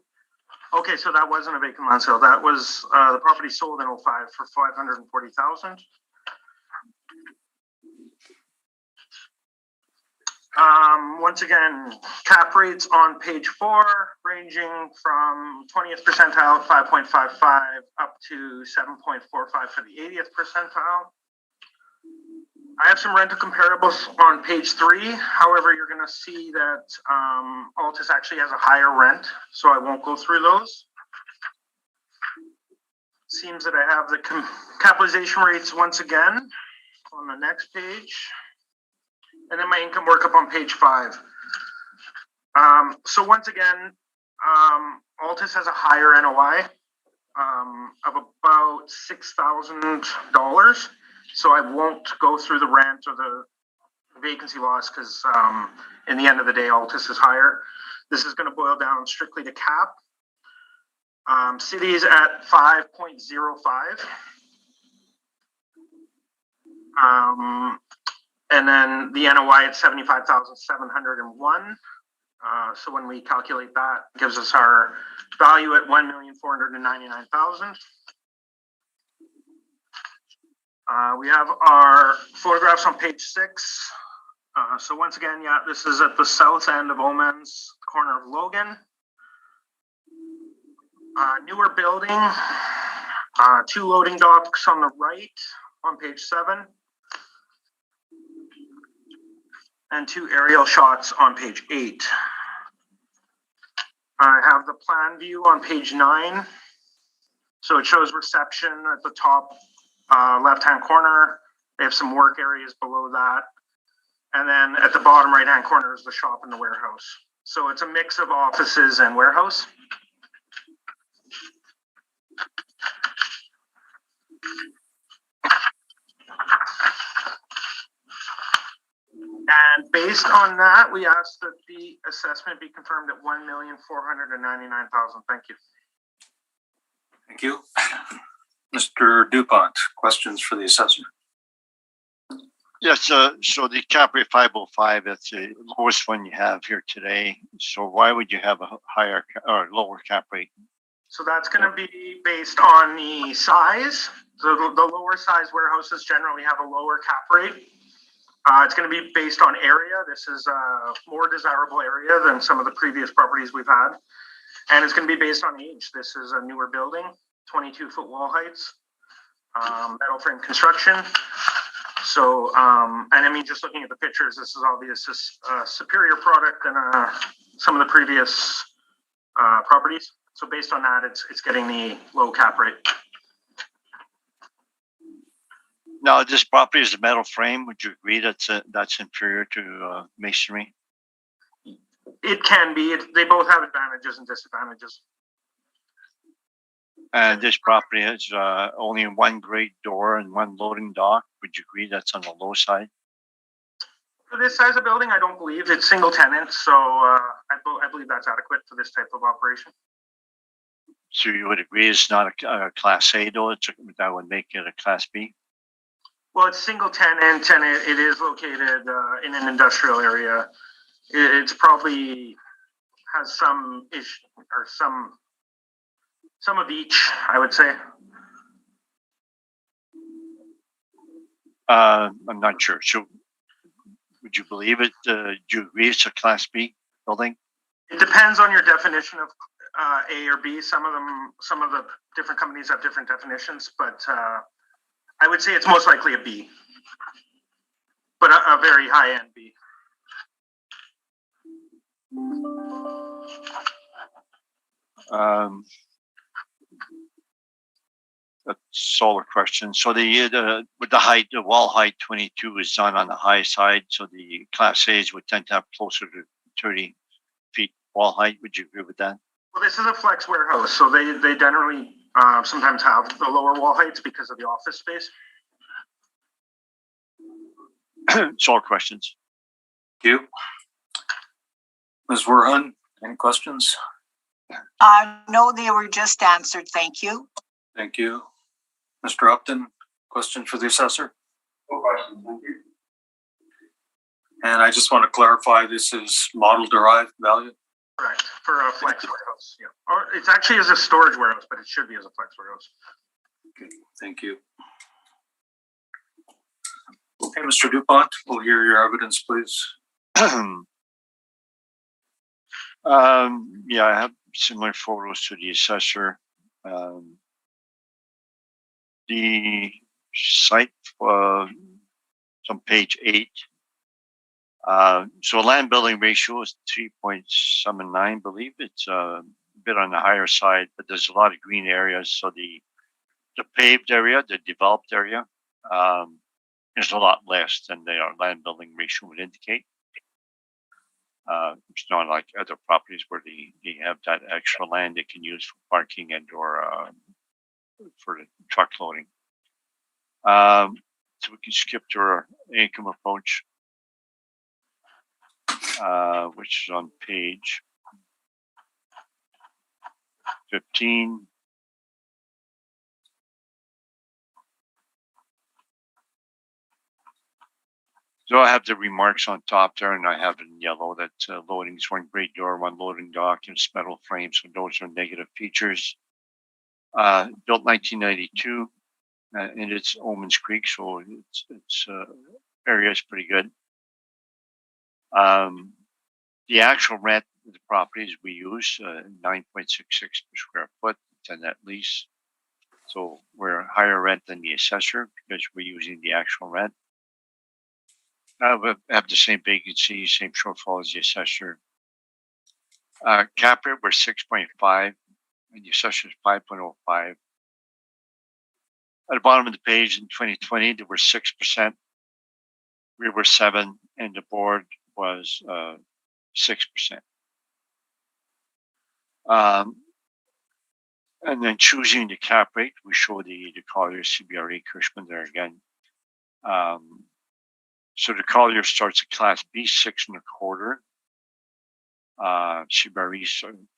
Speaker 3: Okay, so that wasn't a vacant land sale. That was the property sold in 05 for 540,000. Once again, cap rates on page 4, ranging from 20th percentile at 5.55 up to 7.45 for the 80th percentile. I have some rental comparables on page 3. However, you're going to see that Altus actually has a higher rent, so I won't go through those. Seems that I have the capitalization rates once again on the next page. And then my income workup on page 5. So once again, Altus has a higher NOI of about $6,000. So I won't go through the rent or the vacancy loss because in the end of the day, Altus is higher. This is going to boil down strictly to cap. City is at 5.05. And then the NOI at 75,701. So when we calculate that, it gives us our value at 1,499,000. We have our photographs on page 6. So once again, yeah, this is at the south end of Omens, corner of Logan. Newer building, 2 loading docks on the right on page 7. And 2 aerial shots on page 8. I have the plan view on page 9. So it shows reception at the top left-hand corner. They have some work areas below that. And then at the bottom right-hand corner is the shop and the warehouse. So it's a mix of offices and warehouse. And based on that, we asked that the assessment be confirmed at 1,499,000. Thank you.
Speaker 1: Thank you. Mr. DuPont, questions for the assessor?
Speaker 4: Yes, so the cap rate 505, that's the lowest one you have here today. So why would you have a higher or lower cap rate?
Speaker 3: So that's going to be based on the size. So the lower size warehouses generally have a lower cap rate. It's going to be based on area. This is a more desirable area than some of the previous properties we've had. And it's going to be based on age. This is a newer building, 22-foot wall heights, metal frame construction. So, and I mean, just looking at the pictures, this is obviously a superior product than some of the previous properties. So based on that, it's getting the low cap rate.
Speaker 4: Now, this property is a metal frame. Would you agree that's inferior to masonry?
Speaker 3: It can be. They both have advantages and disadvantages.
Speaker 4: And this property has only 1 grade door and 1 loading dock. Would you agree that's on the low side?
Speaker 3: For this size of building, I don't believe. It's single tenant, so I believe that's adequate for this type of operation.
Speaker 4: So you would agree it's not a Class A, though? That would make it a Class B?
Speaker 3: Well, it's single tenant, and it is located in an industrial area. It's probably has some issue or some of each, I would say.
Speaker 4: I'm not sure. So would you believe it? Do you agree it's a Class B building?
Speaker 3: It depends on your definition of A or B. Some of the different companies have different definitions, but I would say it's most likely a B, but a very high-end B.
Speaker 4: That's solar question. So with the height, the wall height 22 is done on the high side. So the Class A's would tend to have closer to 30 feet wall height. Would you agree with that?
Speaker 3: Well, this is a flex warehouse, so they generally sometimes have the lower wall heights because of the office space.
Speaker 4: Solar questions.
Speaker 1: you. Ms. Werhun, any questions?
Speaker 5: No, they were just answered. Thank you.
Speaker 1: Thank you. Mr. Upton, question for the assessor?
Speaker 6: No questions, thank you.
Speaker 1: And I just want to clarify, this is model derived value?
Speaker 3: Correct, for a flex warehouse, yeah. Or it's actually as a storage warehouse, but it should be as a flex warehouse.
Speaker 1: Okay, thank you. Okay, Mr. Dupont, we'll hear your evidence, please.
Speaker 4: Yeah, I have similar photos to the assessor. The site on page 8. So land building ratio is 3.79, I believe. It's a bit on the higher side, but there's a lot of green areas. So the paved area, the developed area, is a lot less than the land building ratio would indicate. It's not like other properties where they have that extra land they can use for parking and or for the truck loading. So we can skip to our income approach, which is on page 15. So I have the remarks on top there, and I have in yellow that loadings, one great door, one loading dock, and metal frame. So those are negative features. Built 1992, and it's Omens Creek, so its area is pretty good. The actual rent of the properties we use 9.66 per square foot, 10 net lease. So we're higher rent than the assessor because we're using the actual rent. We have the same vacancy, same shortfall as the assessor. Cap rate, we're 6.5, and the assessor is 5.05. At the bottom of the page in 2020, there were 6%. We were 7%, and the board was 6%. And then choosing the cap rate, we show the Colliers CBRE Cushman there again. So the Collier starts at Class B 6.25. CBRE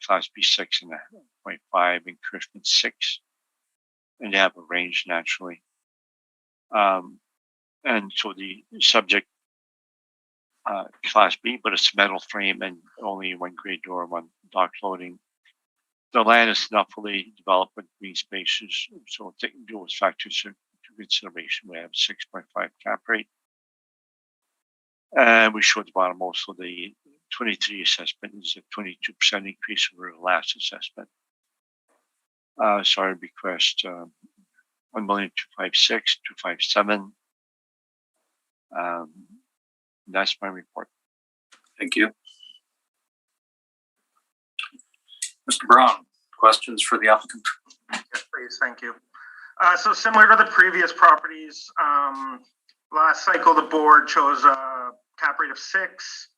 Speaker 4: Class B 6.5, and Cushman 6, and they have a range naturally. And so the subject Class B, but it's metal frame and only one grade door, one dock loading. The land is not fully developed with green spaces, so taking those factors into consideration, we have a 6.5 cap rate. And we showed the bottom also the 23 assessment is a 22% increase over the last assessment. So I request 1,256,257. That's my report.
Speaker 1: Thank you. Mr. Brown, questions for the applicant?
Speaker 3: Yes, please, thank you. So similar to the previous properties, last cycle the board chose a cap rate of 6.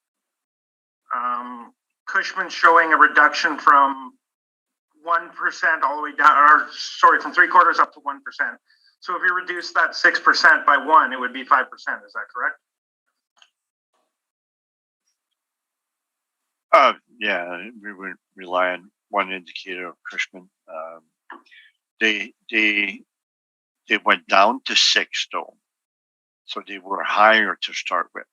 Speaker 3: Cushman showing a reduction from 1% all the way down, or sorry, from 3/4 up to 1%. So if you reduce that 6% by 1, it would be 5%. Is that correct?
Speaker 4: Yeah, we would rely on one indicator of Cushman. They went down to 6 though, so they were higher to start with.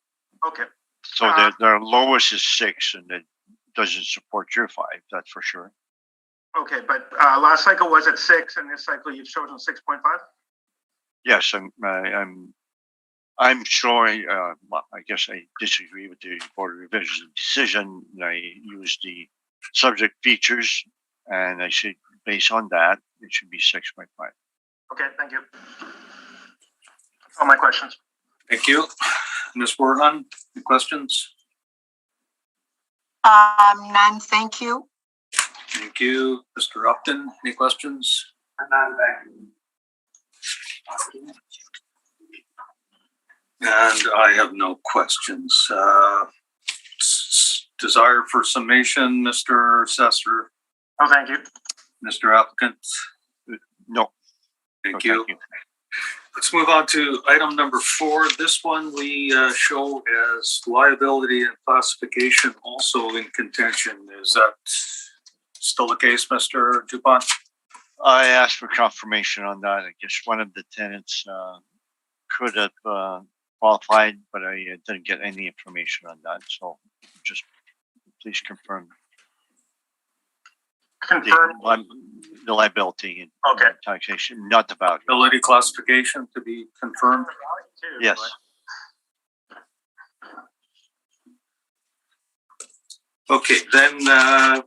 Speaker 3: Okay.
Speaker 4: So their lowest is 6, and it doesn't support your 5. That's for sure.
Speaker 3: Okay, but last cycle was at 6, and this cycle you've chosen 6.5.
Speaker 4: Yes, I'm showing. Well, I guess I disagree with the Board of Revision decision. I used the subject features, and I said based on that, it should be 6.5.
Speaker 3: Okay, thank you. All my questions.
Speaker 1: Thank you. Ms. Werhun, any questions?
Speaker 5: None, thank you.
Speaker 1: Thank you. Mr. Upton, any questions?
Speaker 6: None, thank you.
Speaker 1: And I have no questions. Desire for summation, Mr. Assessor,
Speaker 3: Oh, thank you.
Speaker 1: Mr. Applicant?
Speaker 4: No.
Speaker 1: Thank
Speaker 4: No,
Speaker 1: you.
Speaker 4: thank you.
Speaker 1: Let's move on to item number 4. This one we show as liability and classification also in contention. Is that still the case, Mr. Dupont?
Speaker 4: I asked for confirmation on that. I guess one of the tenants could have qualified, but I didn't get any information on that. So just please confirm the liability and
Speaker 3: Okay.
Speaker 4: taxation, not the value.
Speaker 1: Liability classification to be confirmed.
Speaker 4: Yes.
Speaker 1: Okay, then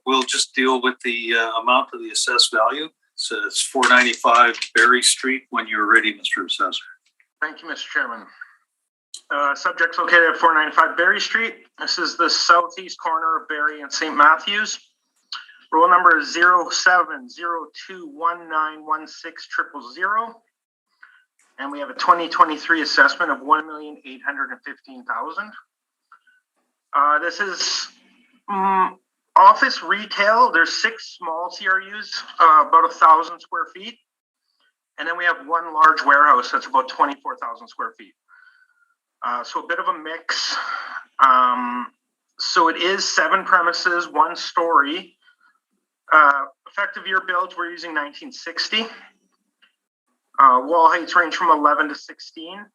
Speaker 1: we'll just deal with the amount of the assessed value. So it's 495 Berry Street when you're ready, Mr. Assessor.
Speaker 3: Thank you, Mr. Chairman. Subject's located at 495 Berry Street. This is the southeast corner of Berry and St. Matthews. Roll number is 0702191600. And we have a 2023 assessment of $1,815,000. This is office retail. There's 6 small CRUs, about 1,000 square feet. And then we have one large warehouse that's about 24,000 square feet. So a bit of a mix. So it is 7 premises, 1 story. Effective year built, we're using 1960. Wall heights range from 11 to 16.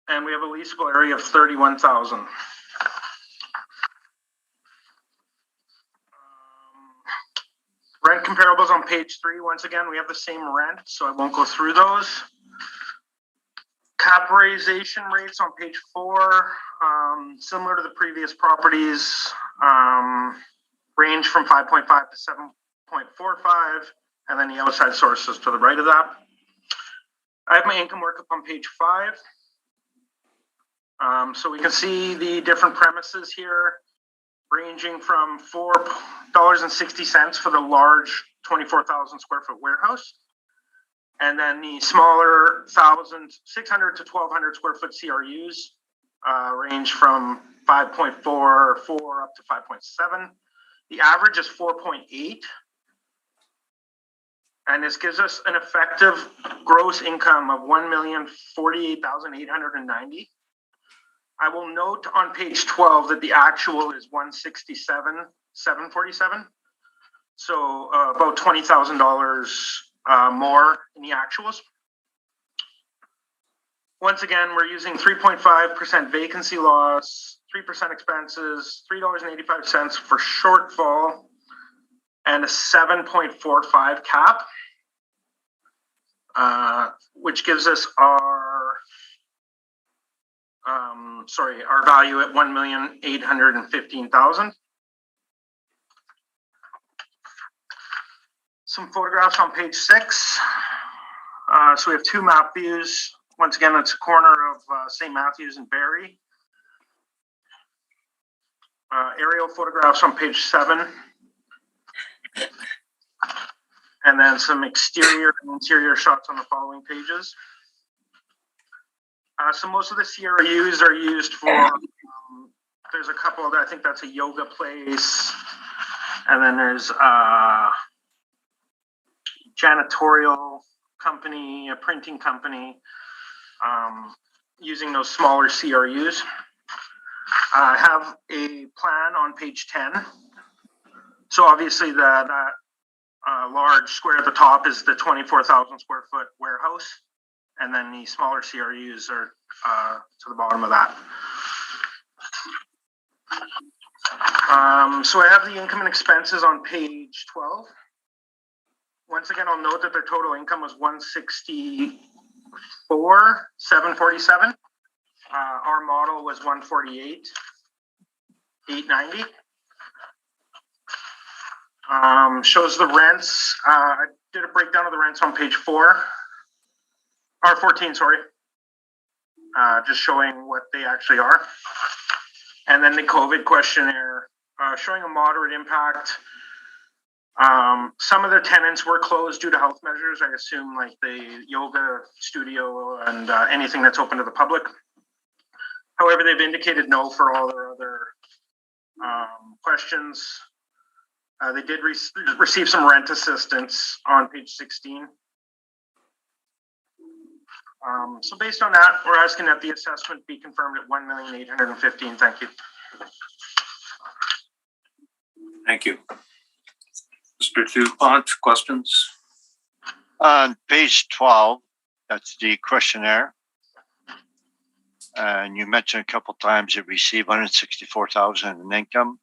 Speaker 3: And we have a leasable area of 31,000. Rent comparables on page 3. Once again, we have the same rent, so I won't go through those. Capitalization rates on page 4, similar to the previous properties, range from 5.5 to 7.45, and then the outside sources to the right of that. I have my income workup on page 5. So we can see the different premises here, ranging from $4.60 for the large 24,000 square foot warehouse. And then the smaller 1,600 to 1,200 square foot CRUs range from 5.44 up to 5.7. The average is 4.8. And this gives us an effective gross income of $1,048,890. I will note on page 12 that the actual is $167,747. So about $20,000 more in the actuals. Once again, we're using 3.5% vacancy loss, 3% expenses, $3.85 for shortfall, and a 7.45 cap, which gives us our value at $1,815,000. Some photographs on page 6. So we have 2 map views. Once again, that's a corner of St. Matthews and Berry. Aerial photographs on page 7. And then some exterior and interior shots on the following pages. So most of the CRUs are used for, there's a couple that I think that's a yoga place. And then there's a janitorial company, a printing company, using those smaller CRUs. I have a plan on page 10. So obviously that large square at the top is the 24,000 square foot warehouse. And then the smaller CRUs are to the bottom of that. So I have the income and expenses on page 12. Once again, I'll note that their total income was $164,747. Our model was $148,890. Shows the rents. I did a breakdown of the rents on page 4. Or 14, sorry. Just showing what they actually are. And then the COVID questionnaire, showing a moderate impact. Some of their tenants were closed due to health measures. I assume like the yoga studio and anything that's open to the public. However, they've indicated no for all their other questions. They did receive some rent assistance on page 16. So based on that, we're asking that the assessment be confirmed at 1,815,000. Thank you.
Speaker 1: Thank you. Mr. Dupont, questions?
Speaker 4: On page 12, that's the questionnaire. And you mentioned a couple times you receive 164,000 in income.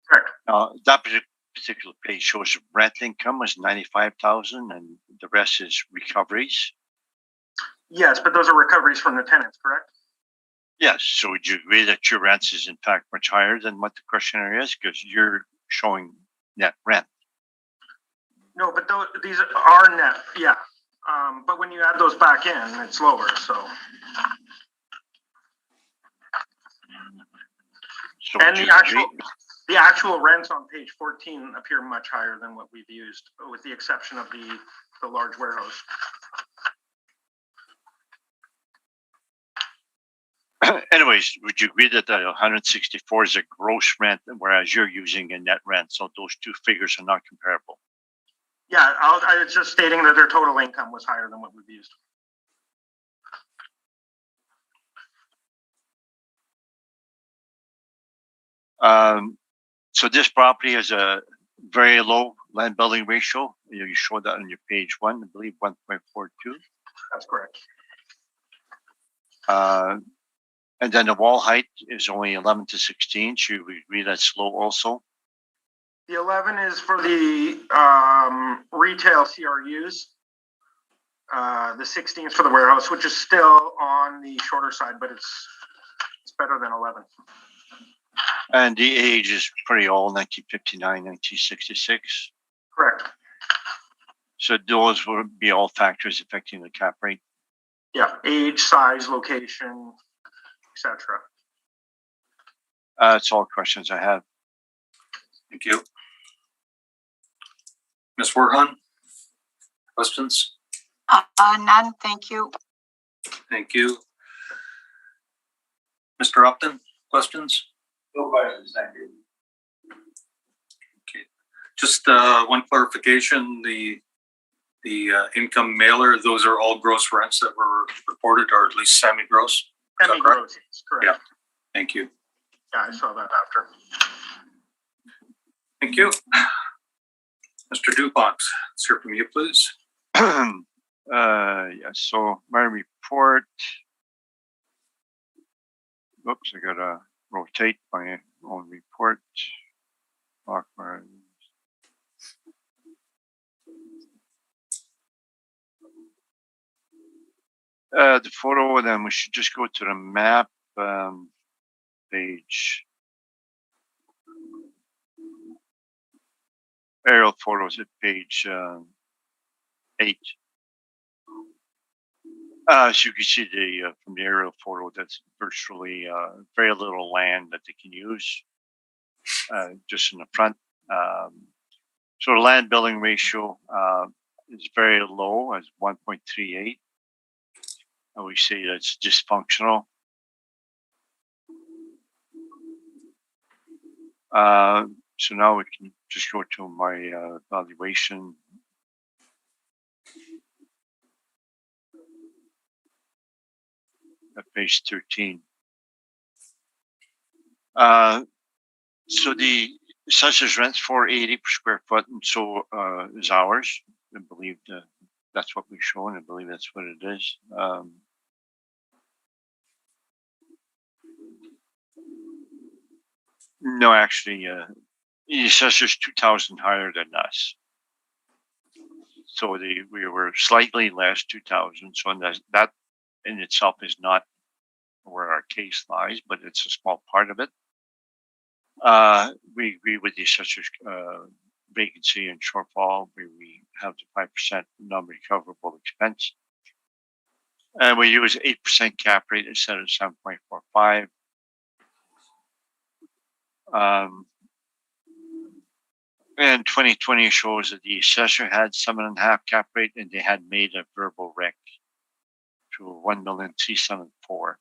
Speaker 3: Correct.
Speaker 4: That particular page shows rent income was 95,000 and the rest is recoveries.
Speaker 3: Yes, but those are recoveries from the tenants, correct?
Speaker 4: Yes. So would you agree that your rent is in fact much higher than what the questionnaire is? Because you're showing net rent.
Speaker 3: No, but these are net, yeah. But when you add those back in, it's lower, so.
Speaker 4: So
Speaker 3: And
Speaker 4: would
Speaker 3: the actual rents on page 14 appear much higher than what we've used, with the exception of the large warehouse.
Speaker 4: Anyways, would you agree that the 164 is a gross rent, whereas you're using a net rent? So those two figures are not comparable.
Speaker 3: Yeah, I was just stating that their total income was higher than what we've used.
Speaker 4: So this property has a very low land building ratio. You show that on your page 1, I believe 1.42.
Speaker 3: That's correct.
Speaker 4: And then the wall height is only 11 to 16. Should we agree that's low also?
Speaker 3: The 11 is for the retail CRUs. The 16 is for the warehouse, which is still on the shorter side, but it's better than 11.
Speaker 4: And the age is pretty old, 1959, 1966.
Speaker 3: Correct.
Speaker 4: So those would be all factors affecting the cap rate.
Speaker 3: Yeah, age, size, location, etc.
Speaker 4: That's all questions I have.
Speaker 1: Thank you. Ms. Werhan, questions?
Speaker 5: None, thank you.
Speaker 1: Thank you. Mr. Upton, questions?
Speaker 6: No questions, thank you.
Speaker 1: Okay. Just one clarification, the income mailer, those are all gross rents that were reported, or at least semi-gross?
Speaker 3: Semi-gross, correct.
Speaker 1: Yeah. Thank you.
Speaker 3: Yeah, I saw that after.
Speaker 1: Thank you. Mr. Dupont, let's hear from you, please.
Speaker 4: Yeah, so my report. Oops, I gotta rotate my own report. Awkward. The photo, then we should just go to the map page. Aerial photos at page 8. So you can see from the aerial photo, that's virtually very little land that they can use just in the front. So the land building ratio is very low, as 1.38. And we say that's dysfunctional. So now we can just go to my valuation. At page 13. So the assessor's rent's $480 per square foot, and so is ours. I believe that's what we show, and I believe that's what it is. No, actually, the assessor's 2,000 higher than us. So we were slightly less, 2,000. So that in itself is not where our case lies, but it's a small part of it. We agree with the assessor's vacancy and shortfall, where we have the 5% non-recoverable expense. And we use 8% cap rate instead of 7.45. And 2020 shows that the assessor had 7.5 cap rate, and they had made a verbal rec to 1,374,000.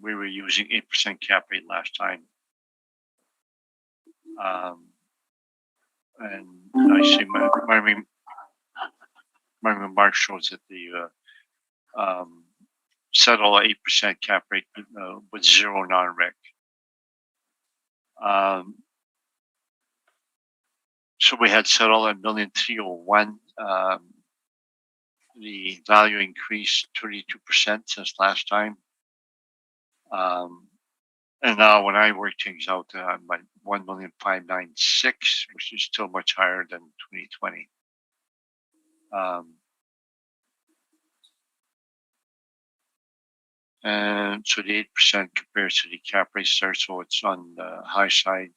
Speaker 4: We were using 8% cap rate last time. And I see my remark shows that the settle 8% cap rate with zero non-rec. So we had settled at $1,301,000. The value increased 32% since last time. And now when I work things out, I'm at $1,596,000, which is still much higher than 2020. And so the 8% compares to the cap rates there, so it's on the high side.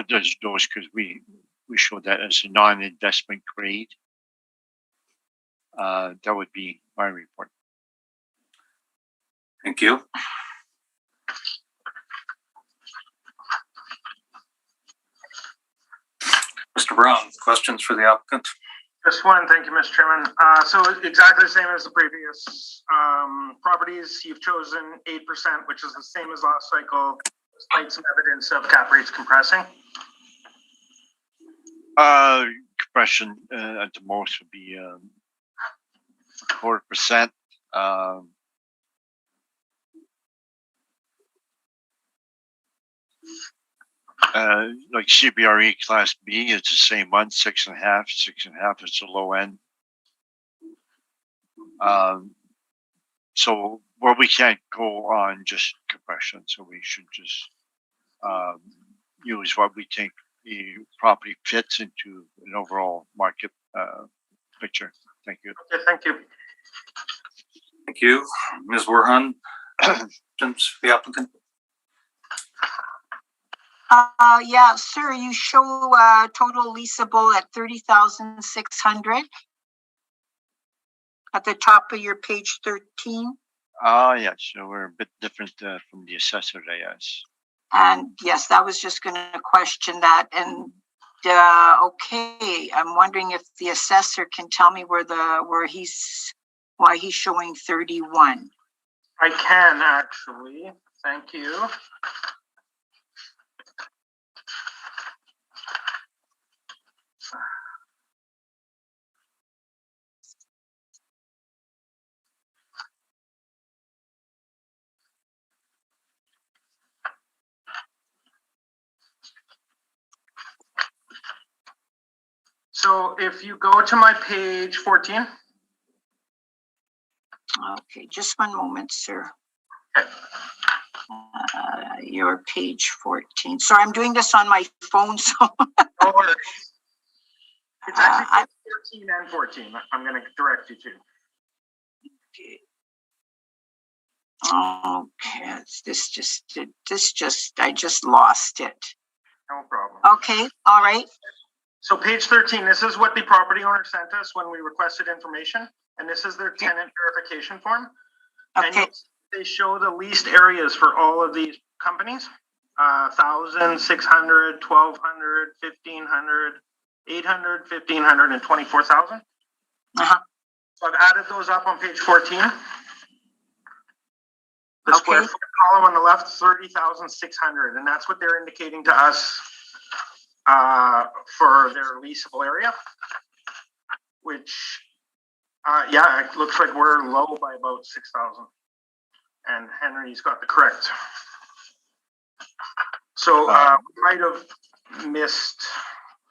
Speaker 4: There's those because we show that as a non-investment grade. That would be my report.
Speaker 1: Thank you. Mr. Brown, questions for the applicant?
Speaker 3: Just one, thank you, Mr. Chairman. So exactly the same as the previous properties. You've chosen 8%, which is the same as last cycle, despite some evidence of cap rates compressing.
Speaker 4: Compression at the most would be 4%. Like CBRE Class B, it's the same one, 6.5. 6.5 is the low end. So where we can't go on just compression, so we should just use what we think the property fits into an overall market picture. Thank you.
Speaker 3: Okay, thank you.
Speaker 1: Thank you. Ms. Warhan, questions for the applicant?
Speaker 5: Yeah, sir, you show total leasable at 30,600 at the top of your page 13.
Speaker 4: Yeah, so we're a bit different from the assessor, I guess.
Speaker 5: And yes, that was just going to question that. And okay, I'm wondering if the assessor can tell me why he's showing 31.
Speaker 3: I can actually. Thank you. So if you go to my page 14.
Speaker 5: Okay, just one moment, sir. Your page 14. Sorry, I'm doing this on my phone, so.
Speaker 3: No worries. It's actually 13 and 14. I'm going to direct you to.
Speaker 5: Okay, I just lost it.
Speaker 3: No problem.
Speaker 5: Okay, all right.
Speaker 3: So page 13, this is what the property owner sent us when we requested information, and this is their tenant verification form.
Speaker 5: Okay.
Speaker 3: And they show the leased areas for all of these companies, 1,000, 600, 1,200, 1,500, 800, 1,500, and 24,000.
Speaker 5: Uh-huh.
Speaker 3: So I've added those up on page 14. The square foot column on the left, 30,600, and that's what they're indicating to us for their leasable area, which, yeah, it looks like we're low by about 6,000. And Henry's got the correct. So we might have missed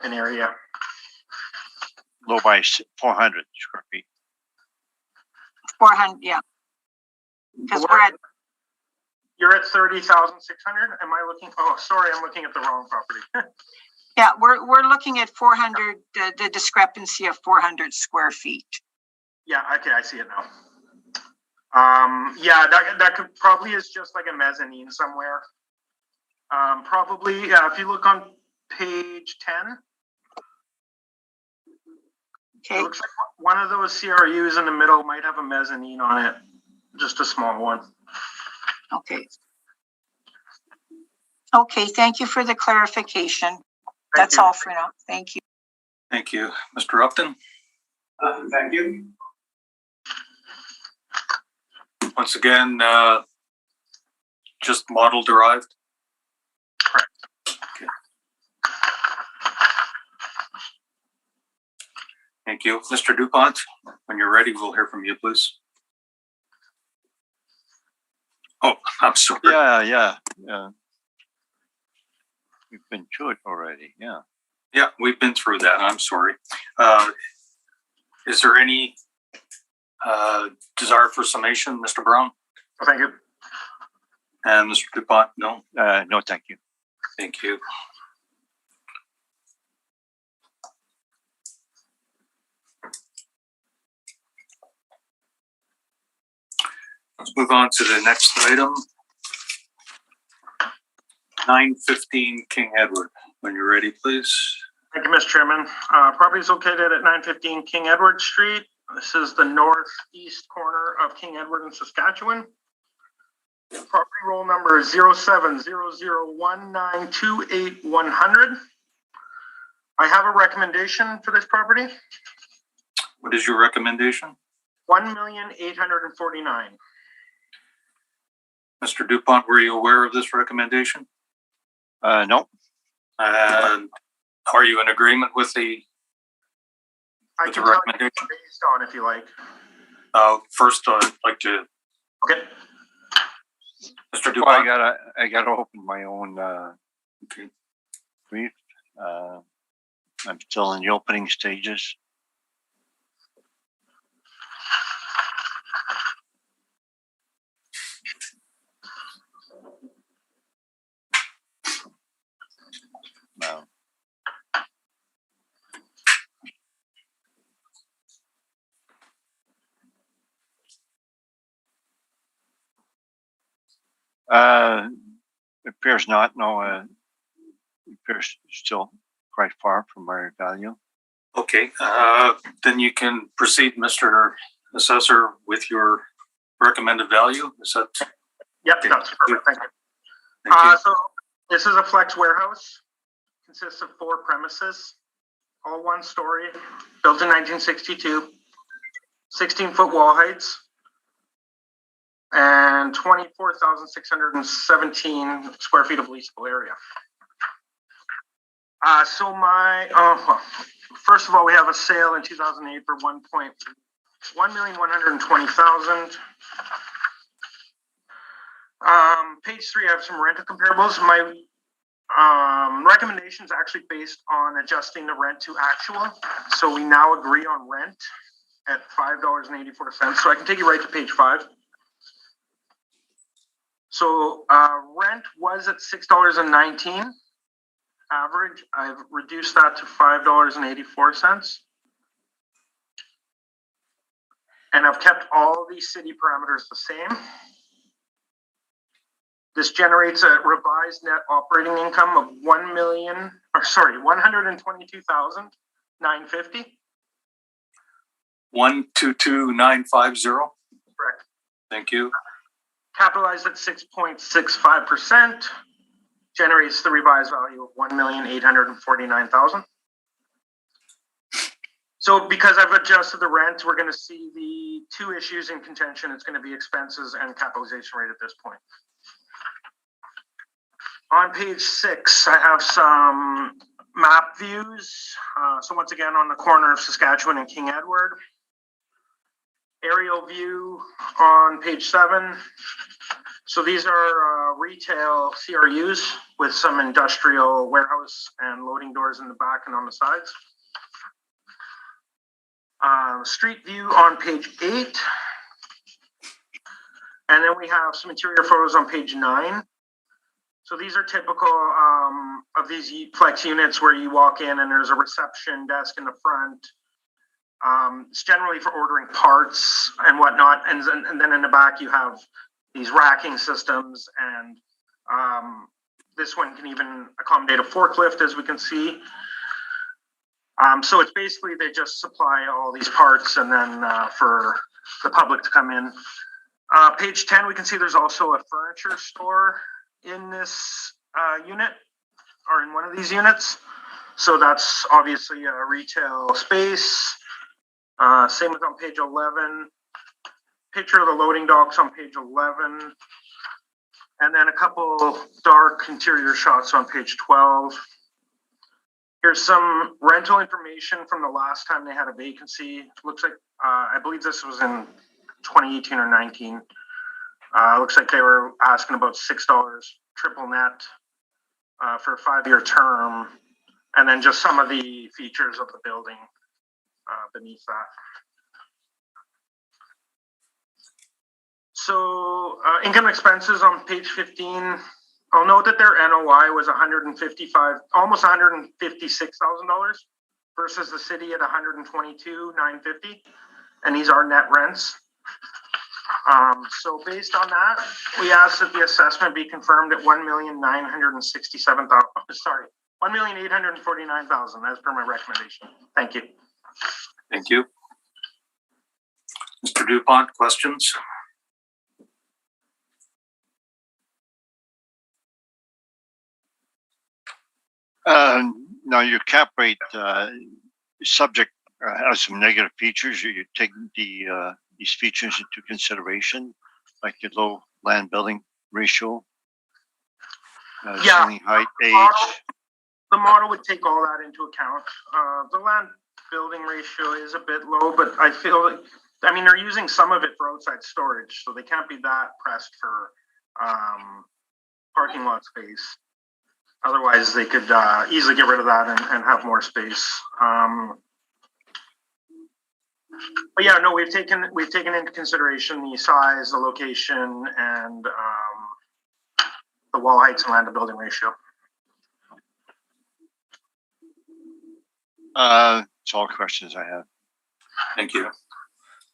Speaker 3: an area.
Speaker 4: Low by 400 square feet.
Speaker 5: 400, yeah. Because
Speaker 3: You're at 30,600. Am I looking? Oh, sorry, I'm looking at the wrong property.
Speaker 5: Yeah, we're looking at 400. The discrepancy of 400 square feet.
Speaker 3: Yeah. Okay, I see it now. Yeah, that could probably is just like a mezzanine somewhere. Probably, yeah. If you look on page 10.
Speaker 5: Okay.
Speaker 3: It looks like one of those CRUs in the middle might have a mezzanine on it, just a small one.
Speaker 5: Okay. Okay, thank you for the clarification. That's all for now. Thank you.
Speaker 1: Thank you. Mr. Upton?
Speaker 6: Thank you.
Speaker 1: Once again, just model derived?
Speaker 3: Correct.
Speaker 1: Okay. Thank Thank you. Mr. Dupont, when you're ready, we'll hear from you, please. Oh, I'm sorry.
Speaker 4: Yeah. We've been through it already. Yeah.
Speaker 1: Yeah, we've been through that. I'm sorry. Is there any desire for summation, Mr. Brown?
Speaker 3: Thank you.
Speaker 1: And Mr. Dupont? No?
Speaker 4: No, thank you.
Speaker 1: Thank you. Let's move on to the next item. 915 King Edward. When you're ready, please.
Speaker 3: Thank you, Mr. Chairman. Property is located at 915 King Edward Street. This is the northeast corner of King Edward in Saskatchewan. Property roll number is 07001928-100. I have a recommendation for this property.
Speaker 1: What is your recommendation?
Speaker 3: $1,849,000.
Speaker 1: Mr. Dupont, were you aware of this recommendation?
Speaker 4: No.
Speaker 1: And are you in agreement with the
Speaker 3: I
Speaker 1: With
Speaker 3: can
Speaker 1: the
Speaker 3: tell you
Speaker 1: recommendation?
Speaker 3: based on if you like.
Speaker 1: first I'd like to,
Speaker 3: Okay.
Speaker 1: Mr.
Speaker 4: Well,
Speaker 1: Dupont?
Speaker 4: I gotta open my own
Speaker 1: Okay.
Speaker 4: brief. I'm still in the opening stages. No. It appears not. No, it appears still quite far from our value.
Speaker 1: Okay, then you can proceed, Mr. Assessor, with your recommended value. Is that?
Speaker 3: Yep,
Speaker 1: Okay.
Speaker 3: that's perfect. Thank you.
Speaker 1: Thank you.
Speaker 3: So this is a flex warehouse. Consists of 4 premises, all 1 story, built in 1962, 16-foot wall heights, and 24,617 square feet of leasable area. First of all, we have a sale in 2008 for $1,120,000. Page 3, I have some rental comparables. My recommendation is actually based on adjusting the rent to actual. So we now agree on rent at $5.84. So I can take you right to page 5. So rent was at $6.19 average. I've reduced that to $5.84. And I've kept all the city parameters the same. This generates a revised net operating income of $122,950.
Speaker 1: 122950.
Speaker 3: Correct.
Speaker 1: Thank you.
Speaker 3: Capitalized at 6.65%, generates the revised value of $1,849,000. So because I've adjusted the rent, we're going to see the 2 issues in contention. It's going to be expenses and capitalization rate at this point. On page 6, I have some map views. So once again, on the corner of Saskatchewan and King Edward. Aerial view on page 7. So these are retail CRUs with some industrial warehouse and loading doors in the back and on the sides. Street view on page 8. And then we have some interior photos on page 9. So these are typical of these flex units where you walk in and there's a reception desk in the front. It's generally for ordering parts and whatnot. And then in the back you have these racking systems, and this one can even accommodate a forklift, as we can see. So it's basically they just supply all these parts and then for the public to come in. Page 10, we can see there's also a furniture store in this unit, or in one of these units. So that's obviously a retail space. Same with on page 11. Picture of the loading docks on page 11. And then a couple dark interior shots on page 12. Here's some rental information from the last time they had a vacancy. Looks like, I believe this was in 2018 or 19. Looks like they were asking about $6 triple net for a 5-year term. And then just some of the features of the building beneath that. So income and expenses on page 15. I'll note that their NOI was almost $156,000 versus the city at $122,950, and these are net rents. So based on that, we ask that the assessment be confirmed at $1,849,000 as per my recommendation. Thank you.
Speaker 1: Thank you. Mr. Dupont, questions?
Speaker 4: Now your cap rate subject has some negative features. You take these features into consideration, like the low land building ratio, ceiling height, age.
Speaker 3: The model would take all that into account. The land building ratio is a bit low, but I feel like, I mean, they're using some of it for outside storage, so they can't be that pressed for parking lot space. Otherwise, they could easily get rid of that and have more space. But yeah, no, we've taken into consideration the size, the location, and the wall heights and land to building ratio.
Speaker 4: It's all questions I have.
Speaker 1: Thank you.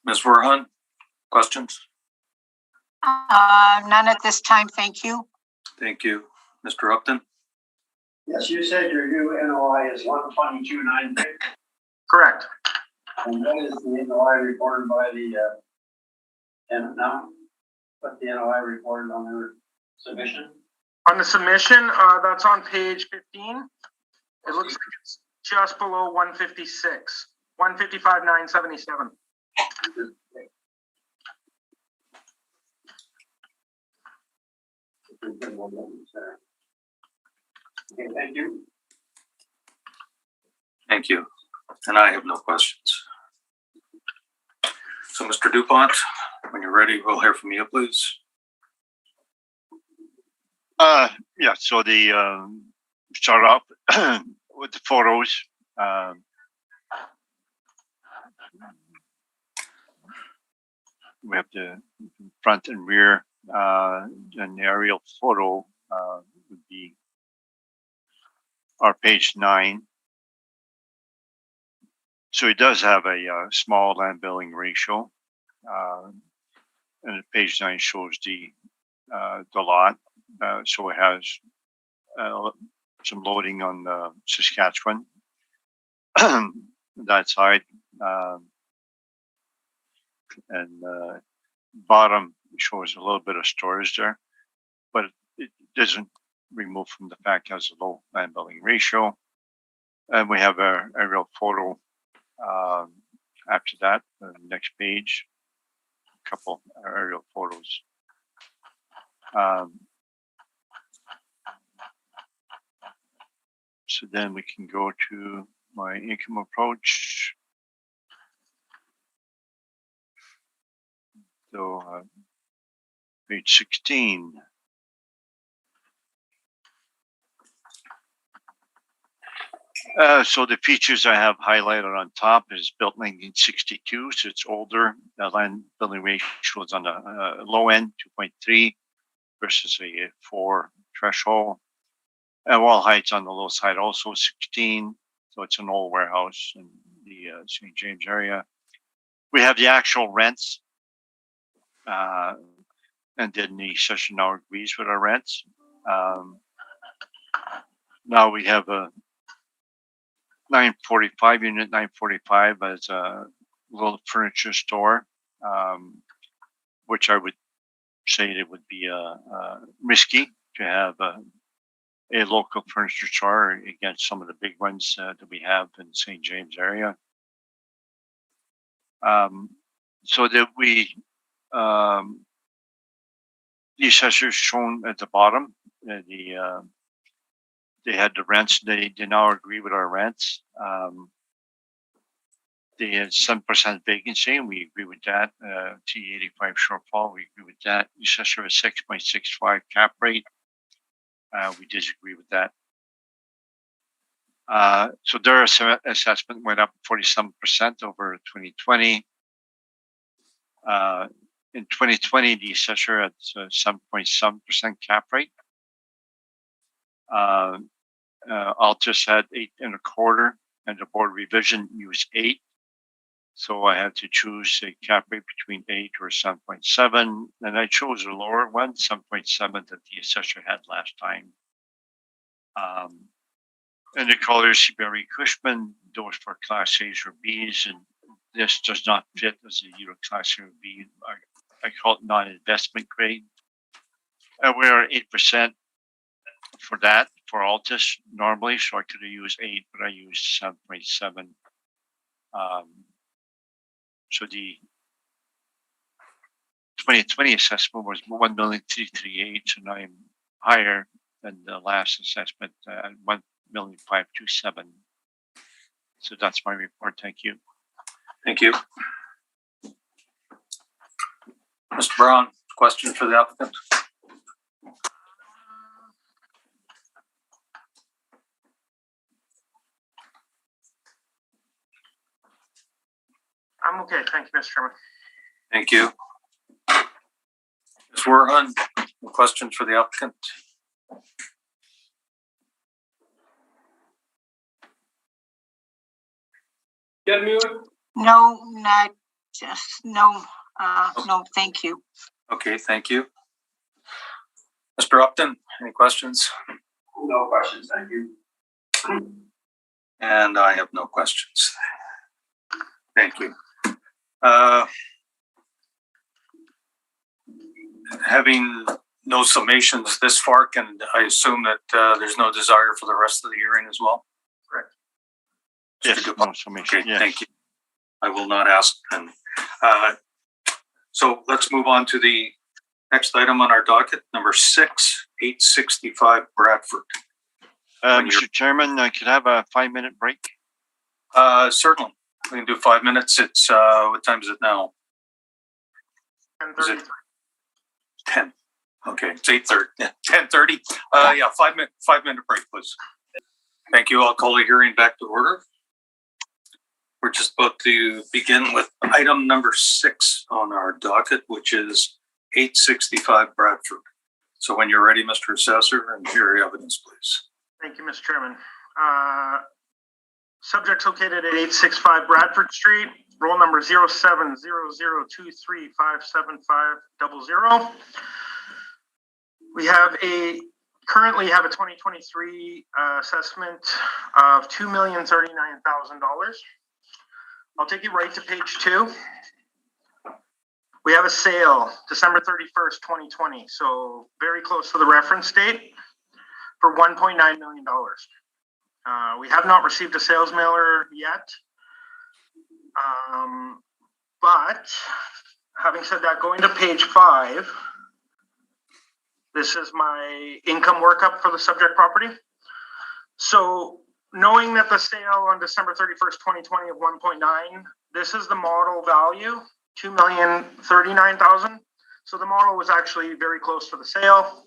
Speaker 1: Ms. Verhan, questions?
Speaker 5: None at this time, thank you.
Speaker 1: Thank you. Mr. Upton?
Speaker 6: Yes, you said your new NOI is 122,950.
Speaker 3: Correct.
Speaker 6: And what is the NOI reported by the tenant now? What's the NOI reported on their submission?
Speaker 3: On the submission, that's on page 15. It looks like it's just below 156, 155,977.
Speaker 6: Okay, thank you.
Speaker 1: Thank you. And I have no questions. So, Mr. Dupont, when you're ready, we'll hear from you, please.
Speaker 4: Yeah, so the start off with the photos. We have the front and rear, an aerial photo would be our page 9. So it does have a small land building ratio, and page 9 shows the lot. So it has some loading on Saskatchewan that side, and bottom shows a little bit of storage there, but it doesn't remove from the fact it has a low land building ratio. And we have a aerial photo after that, the next page, a couple aerial photos. So then we can go to my income approach. So page 16. So the features I have highlighted on top is built 1962, so it's older. The land building ratio is on the low end, 2.3 versus a 4 threshold. And wall height's on the low side, also 16. So it's an old warehouse in the St. James area. We have the actual rents, and then the session now agrees with our rents. Now we have a 945 unit, 945 as a little furniture store, which I would say it would be risky to have a local furniture store against some of the big ones that we have in the St. James area. So that we, the assessors shown at the bottom, the They had the rents. They now agree with our rents. They had 7% vacancy, and we agree with that. T85 shortfall, we agree with that. The assessor is 6.65 cap rate. We disagree with that. So their assessment went up 47% over 2020. In 2020, the assessor had 7.7% cap rate. Altus had 8.25, and the board revision used 8. So I had to choose a cap rate between 8 or 7.7, and I chose a lower one, 7.7, that the assessor had last time. And the colors Barry Cushman, those for Class A's or B's, and this does not fit as a Euro Class A or B. I call it non-investment grade. We are 8% for that for Altus normally, so I could have used 8, but I used 7.7. So the 2020 assessment was 1,338,000, and I'm higher than the last assessment, 1,527,000. So that's my report. Thank you.
Speaker 1: Thank you. Mr. Brown, question for the applicant?
Speaker 3: I'm okay. Thank you, Mr. Chairman.
Speaker 1: Thank you. Ms. Werhan, questions for the applicant?
Speaker 2: You're mute.
Speaker 5: No, not just, no, no, thank you.
Speaker 1: Okay, thank you. Mr. Upton, any questions?
Speaker 6: No questions, thank you.
Speaker 1: And I have no questions. Thank you. Having no summations this far, can I assume that there's no desire for the rest of the hearing as well?
Speaker 3: Correct.
Speaker 4: Yes, no summation.
Speaker 1: Okay,
Speaker 4: Yes.
Speaker 1: thank you. I will not ask then. So let's move on to the next item on our docket, number 6, 865 Bradford.
Speaker 4: Mr. Chairman, I could have a 5-minute break.
Speaker 1: Certainly. We can do 5 minutes. It's, what time is it now?
Speaker 3: 10:30.
Speaker 1: 10. Okay, it's 8:30. Yeah, 10:30. Yeah, 5-minute break, please. Thank you. I'll call the hearing back to order. We're just about to begin with item number 6 on our docket, which is 865 Bradford. So when you're ready, Mr. Assessor, and hear your evidence, please.
Speaker 3: Thank you, Mr. Chairman. Subject located at 865 Bradford Street, roll number 0700235750. We have currently have a 2023 assessment of $2,039,000. I'll take you right to page 2. We have a sale, December 31st, 2020, so very close to the reference date, for $1.9 million. We have not received a sales mailer yet, but having said that, going to page 5, this is my income workup for the subject property. So knowing that the sale on December 31st, 2020 of 1.9, this is the model value, $2,039,000. So the model was actually very close to the sale.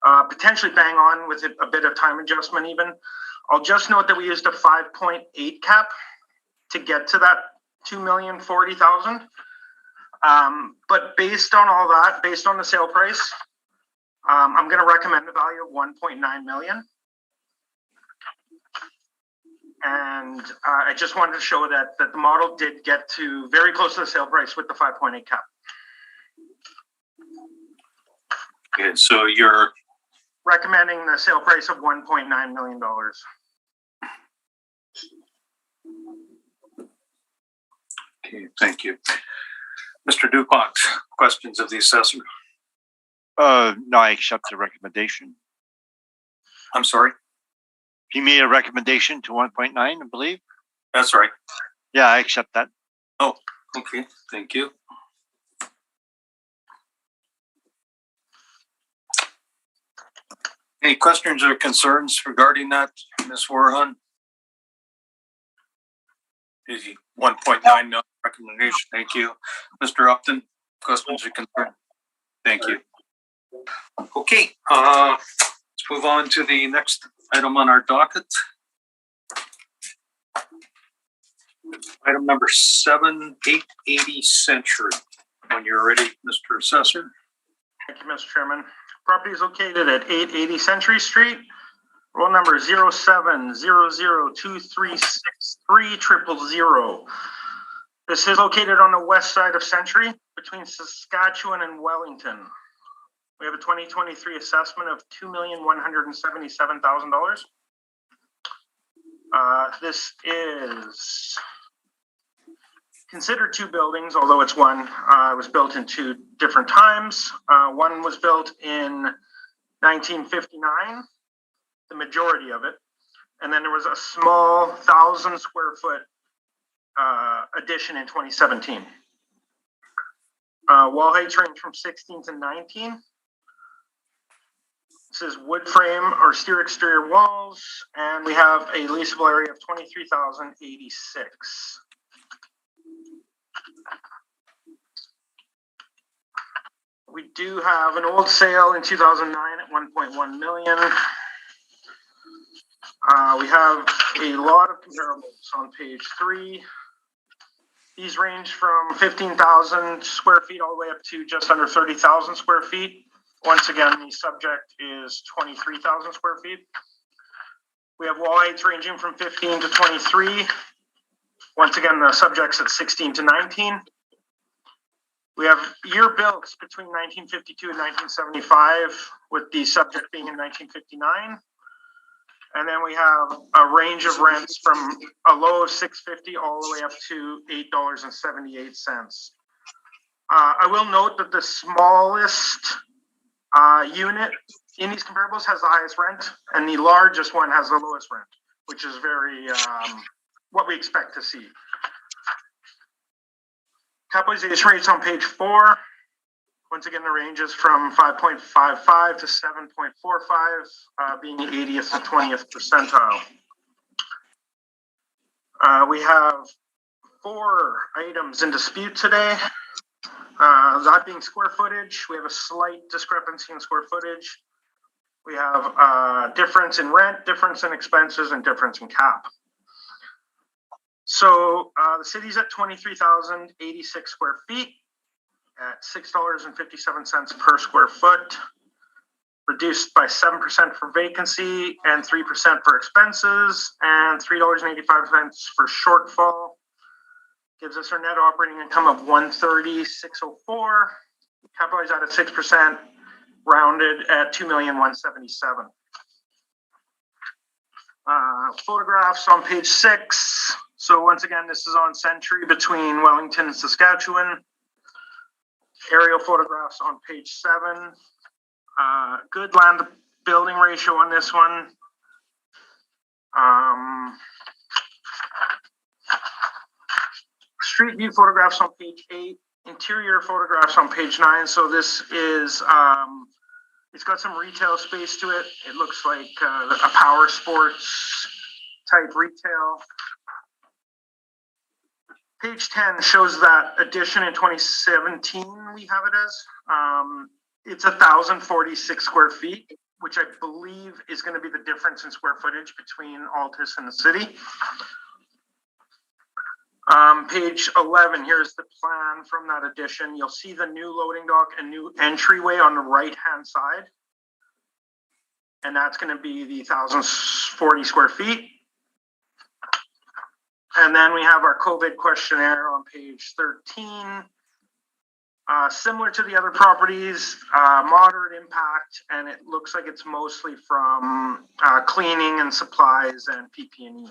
Speaker 3: Potentially bang on with a bit of time adjustment even. I'll just note that we used a 5.8 cap to get to that $2,040,000. But based on all that, based on the sale price, I'm going to recommend the value of $1.9 million. And I just wanted to show that the model did get to very close to the sale price with the 5.8 cap.
Speaker 1: Okay, so you're
Speaker 3: recommending the sale price of $1.9 million.
Speaker 1: okay. Thank you, Mr. DuPont. Questions of the assessor?
Speaker 4: No, I accept the recommendation.
Speaker 1: I'm sorry.
Speaker 4: He made a recommendation to 1.9, I believe.
Speaker 1: That's right.
Speaker 4: Yeah, I accept that.
Speaker 1: Oh, okay. Thank you. Any questions or concerns regarding that, Ms. Warren? The 1.9 million recommendation. Thank you. Mr. Upton, questions or concerns? Thank you. Okay, let's move on to the next item on our docket. Item number 7, 880 Century. When you're ready, Mr. Assessor.
Speaker 3: Thank you, Mr. Chairman. Property is located at 880 Century Street. Roll number 0700236300. This is located on the west side of Century between Saskatchewan and Wellington. We have a 2023 assessment of $2,177,000. This is considered two buildings, although it's one. It was built in two different times. One was built in 1959, the majority of it. And then there was a small 1,000 square foot addition in 2017. Wall heights range from 16 to 19. This is wood frame or steel exterior walls, and we have a leasable area of 23,086. We do have an old sale in 2009 at 1.1 million. We have a lot of comparables on page 3. These range from 15,000 square feet all the way up to just under 30,000 square feet. Once again, the subject is 23,000 square feet. We have wall heights ranging from 15 to 23. Once again, the subject's at 16 to 19. We have year built between 1952 and 1975, with the subject being in 1959. And then we have a range of rents from a low of $6.50 all the way up to $8.78. I will note that the smallest unit in these comparables has the highest rent, and the largest one has the lowest rent, which is very what we expect to see. Capitalization rates on page 4. Once again, the range is from 5.55 to 7.45, being the 80th and 20th percentile. We have 4 items in dispute today. That being square footage, we have a slight discrepancy in square footage. We have difference in rent, difference in expenses, and difference in cap. So the city's at 23,086 square feet at $6.57 per square foot, reduced by 7% for vacancy and 3% for expenses and $3.85 for shortfall. Gives us our net operating income of $130,604, capitalized at 6%, rounded at $2,177,000. Photographs on page 6. So once again, this is on Century between Wellington and Saskatchewan. Aerial photographs on page 7. Good land to building ratio on this one. Street view photographs on page 8. Interior photographs on page 9. So this is, it's got some retail space to it. It looks like a power sports type retail. Page 10 shows that addition in 2017, we have it as. It's 1,046 square feet, which I believe is going to be the difference in square footage between Altus and the city. Page 11, here's the plan from that addition. You'll see the new loading dock and new entryway on the right-hand side. And that's going to be the 1,040 square feet. And then we have our COVID questionnaire on page 13. Similar to the other properties, moderate impact, and it looks like it's mostly from cleaning and supplies and PP&E.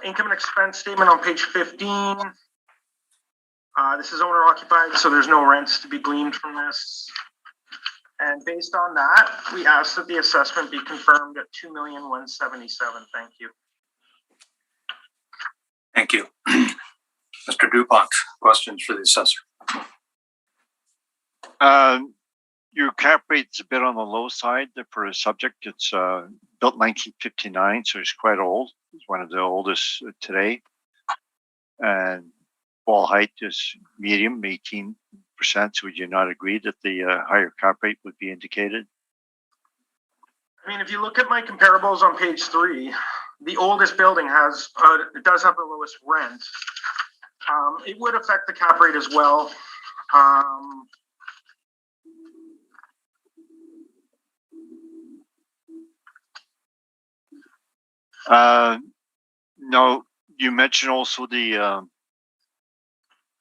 Speaker 3: Income and expense statement on page 15. This is owner occupied, so there's no rents to be gleaned from this. And based on that, we ask that the assessment be confirmed at $2,177,000. Thank you.
Speaker 1: Thank you. Mr. DuPont, questions for the assessor?
Speaker 4: Your cap rate is a bit on the low side for a subject. It's built 1959, so it's quite old. It's one of the oldest today. And wall height is medium, 18%. So would you not agree that the higher cap rate would be indicated?
Speaker 3: I mean, if you look at my comparables on page 3, the oldest building has, it does have the lowest rent. It would affect the cap rate as well.
Speaker 4: No, you mentioned also the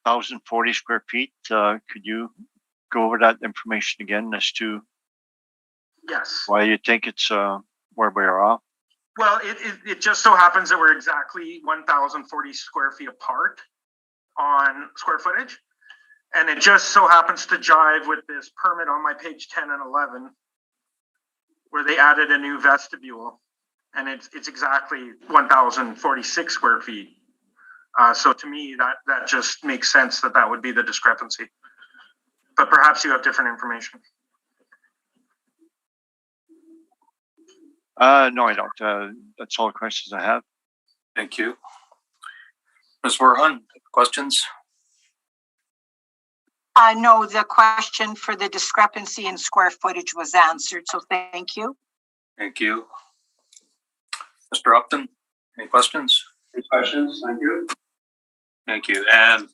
Speaker 4: 1,040 square feet. Could you go over that information again as to
Speaker 3: Yes.
Speaker 4: why you think it's where we're off?
Speaker 3: Well, it just so happens that we're exactly 1,040 square feet apart on square footage. And it just so happens to jive with this permit on my page 10 and 11, where they added a new vestibule. And it's exactly 1,046 square feet. So to me, that just makes sense that would be the discrepancy. But perhaps you have different information.
Speaker 4: No, I don't. That's all the questions I have.
Speaker 1: Thank you. Ms. Verhun, questions?
Speaker 5: No, the question for the discrepancy in square footage was answered, so thank you.
Speaker 1: Thank you. Mr. Upton, any questions?
Speaker 6: Any questions? Thank you.
Speaker 1: Thank you. And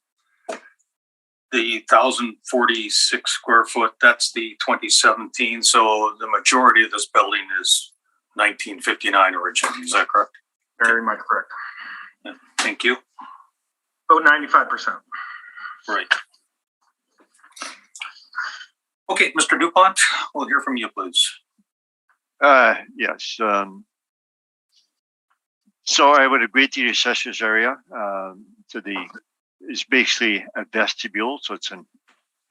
Speaker 1: the 1,046 square foot, that's the 2017. So the majority of this building is 1959 originally. Is that correct?
Speaker 3: Very much correct.
Speaker 1: Yeah. Thank you.
Speaker 3: About 95%.
Speaker 1: Right. Okay, Mr. DuPont, we'll hear from you, please.
Speaker 4: Yes. So I would agree to the assessor's area. It's basically a vestibule, so it's an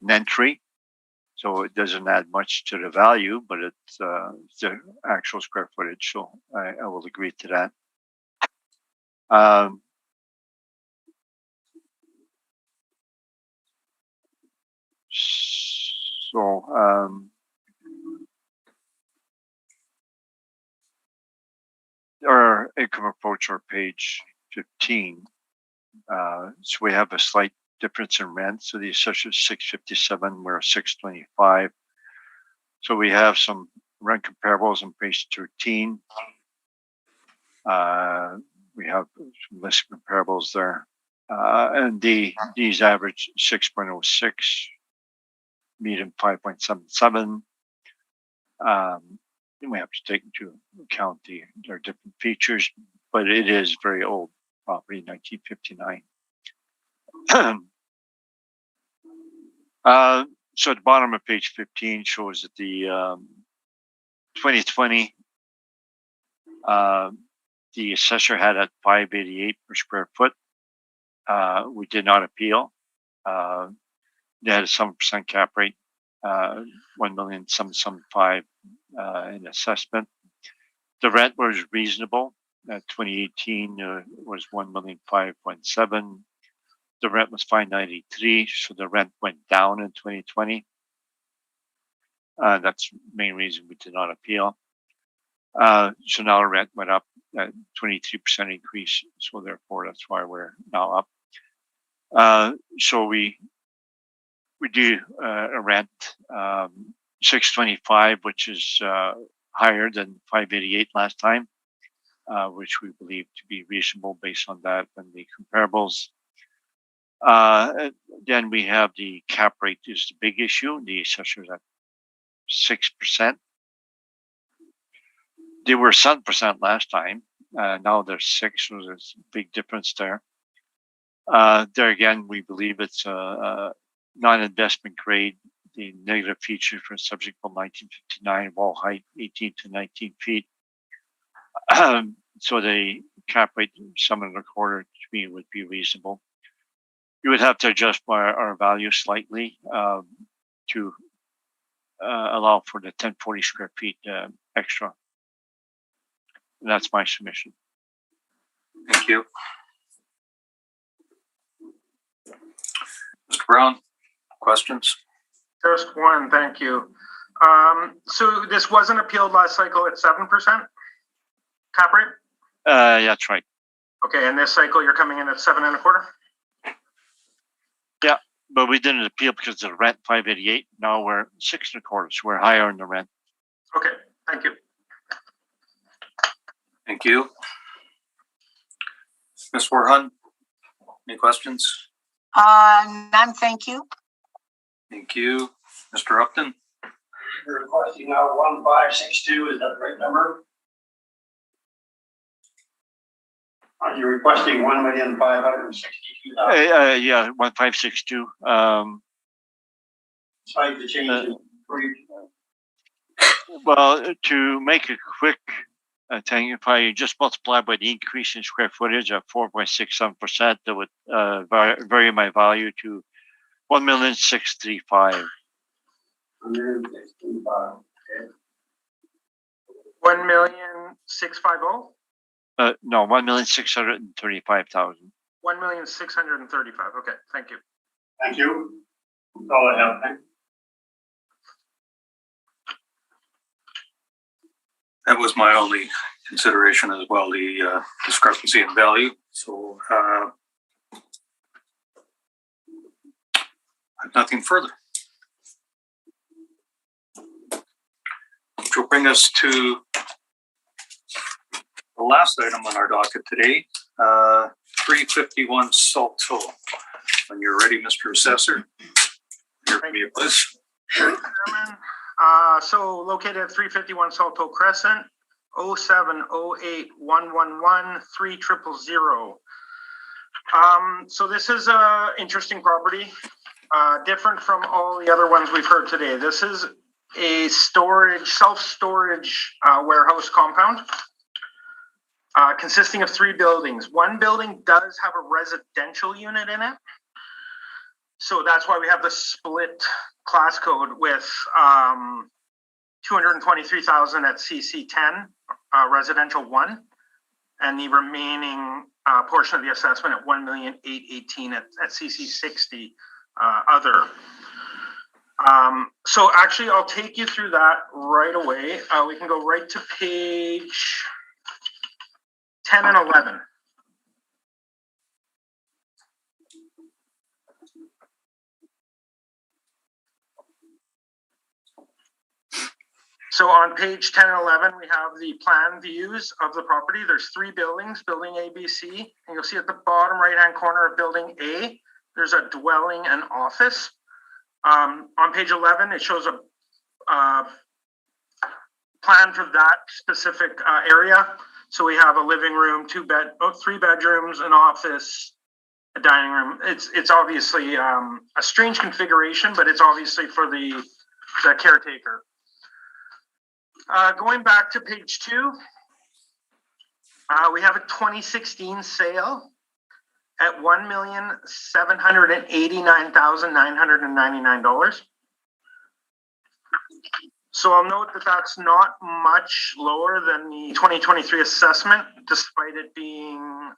Speaker 4: entry. So it doesn't add much to the value, but it's the actual square footage. So I will agree to that. Our income approach, or page 15. So we have a slight difference in rent. So the assessor is 657, we're 625. So we have some rent comparables on page 13. We have some list comparables there. And these average 6.06, median 5.77. And we have to take into account their different features, but it is very old property, 1959. So at the bottom of page 15 shows that the 2020, the assessor had at 588 per square foot. We did not appeal. They had a 7% cap rate, 1,775,000 in assessment. The rent was reasonable. 2018 was 1,005,700. The rent was 593, so the rent went down in 2020. That's the main reason we did not appeal. So now the rent went up at 23% increase. So therefore, that's why we're now up. So we do a rent 625, which is higher than 588 last time, which we believe to be reasonable based on that and the comparables. Then we have the cap rate is the big issue. The assessors at 6%. They were 7% last time. Now they're 6%, so there's a big difference there. There again, we believe it's non-investment grade. The negative feature for subject from 1959, wall height 18 to 19 feet. So the cap rate, 7.25 to me would be reasonable. You would have to adjust our value slightly to allow for the 1040 square feet extra. And that's my submission.
Speaker 1: Thank you. Mr. Brown, questions?
Speaker 3: Just one, thank you. So this wasn't appealed last cycle at 7% cap rate?
Speaker 4: Yeah, that's right.
Speaker 3: Okay, and this cycle you're coming in at 7.25%?
Speaker 4: Yeah, but we didn't appeal because of the rent 588. Now we're 6.25, so we're higher on the rent.
Speaker 3: Okay, thank you.
Speaker 1: Thank you. Ms. Warhun, any questions?
Speaker 5: None, thank you.
Speaker 1: Thank you. Mr. Upton?
Speaker 6: You're requesting now 1562, is that the right number? Are you requesting 1,562,000?
Speaker 4: Yeah, 1562.
Speaker 6: Sorry to change it.
Speaker 4: Well, to make a quick thing, if I just multiply by the increase in square footage of 4.67%, that would vary my value to 1,635,000.
Speaker 6: 165. Okay.
Speaker 3: 1,650,000?
Speaker 4: No, 1,635,000.
Speaker 3: 1,635,000. Okay, thank you.
Speaker 6: Thank you. That's all I have. Thank you.
Speaker 1: That was my only consideration as well, the discrepancy in value. So I have nothing further. Which will bring us to the last item on our docket today, 351 Salt Hill. When you're ready, Mr. Assessor, here for you, please.
Speaker 3: Chairman, so located at 351 Salto Crescent, 07081113000. So this is a interesting property, different from all the other ones we've heard today. This is a self-storage warehouse compound consisting of 3 buildings. One building does have a residential unit in it. So that's why we have the split class code with 223,000 at CC10, residential 1, and the remaining portion of the assessment at 1,818,000 at CC60, other. So actually, I'll take you through that right away. We can go right to page 10 and 11. So on page 10 and 11, we have the plan views of the property. There's 3 buildings, building A, B, C. And you'll see at the bottom right-hand corner of building A, there's a dwelling and office. On page 11, it shows a plan for that specific area. So we have a living room, 3 bedrooms, an office, a dining room. It's obviously a strange configuration, but it's obviously for the caretaker. Going back to page 2, we have a 2016 sale at $1,789,999. So I'll note that that's not much lower than the 2023 assessment, despite it being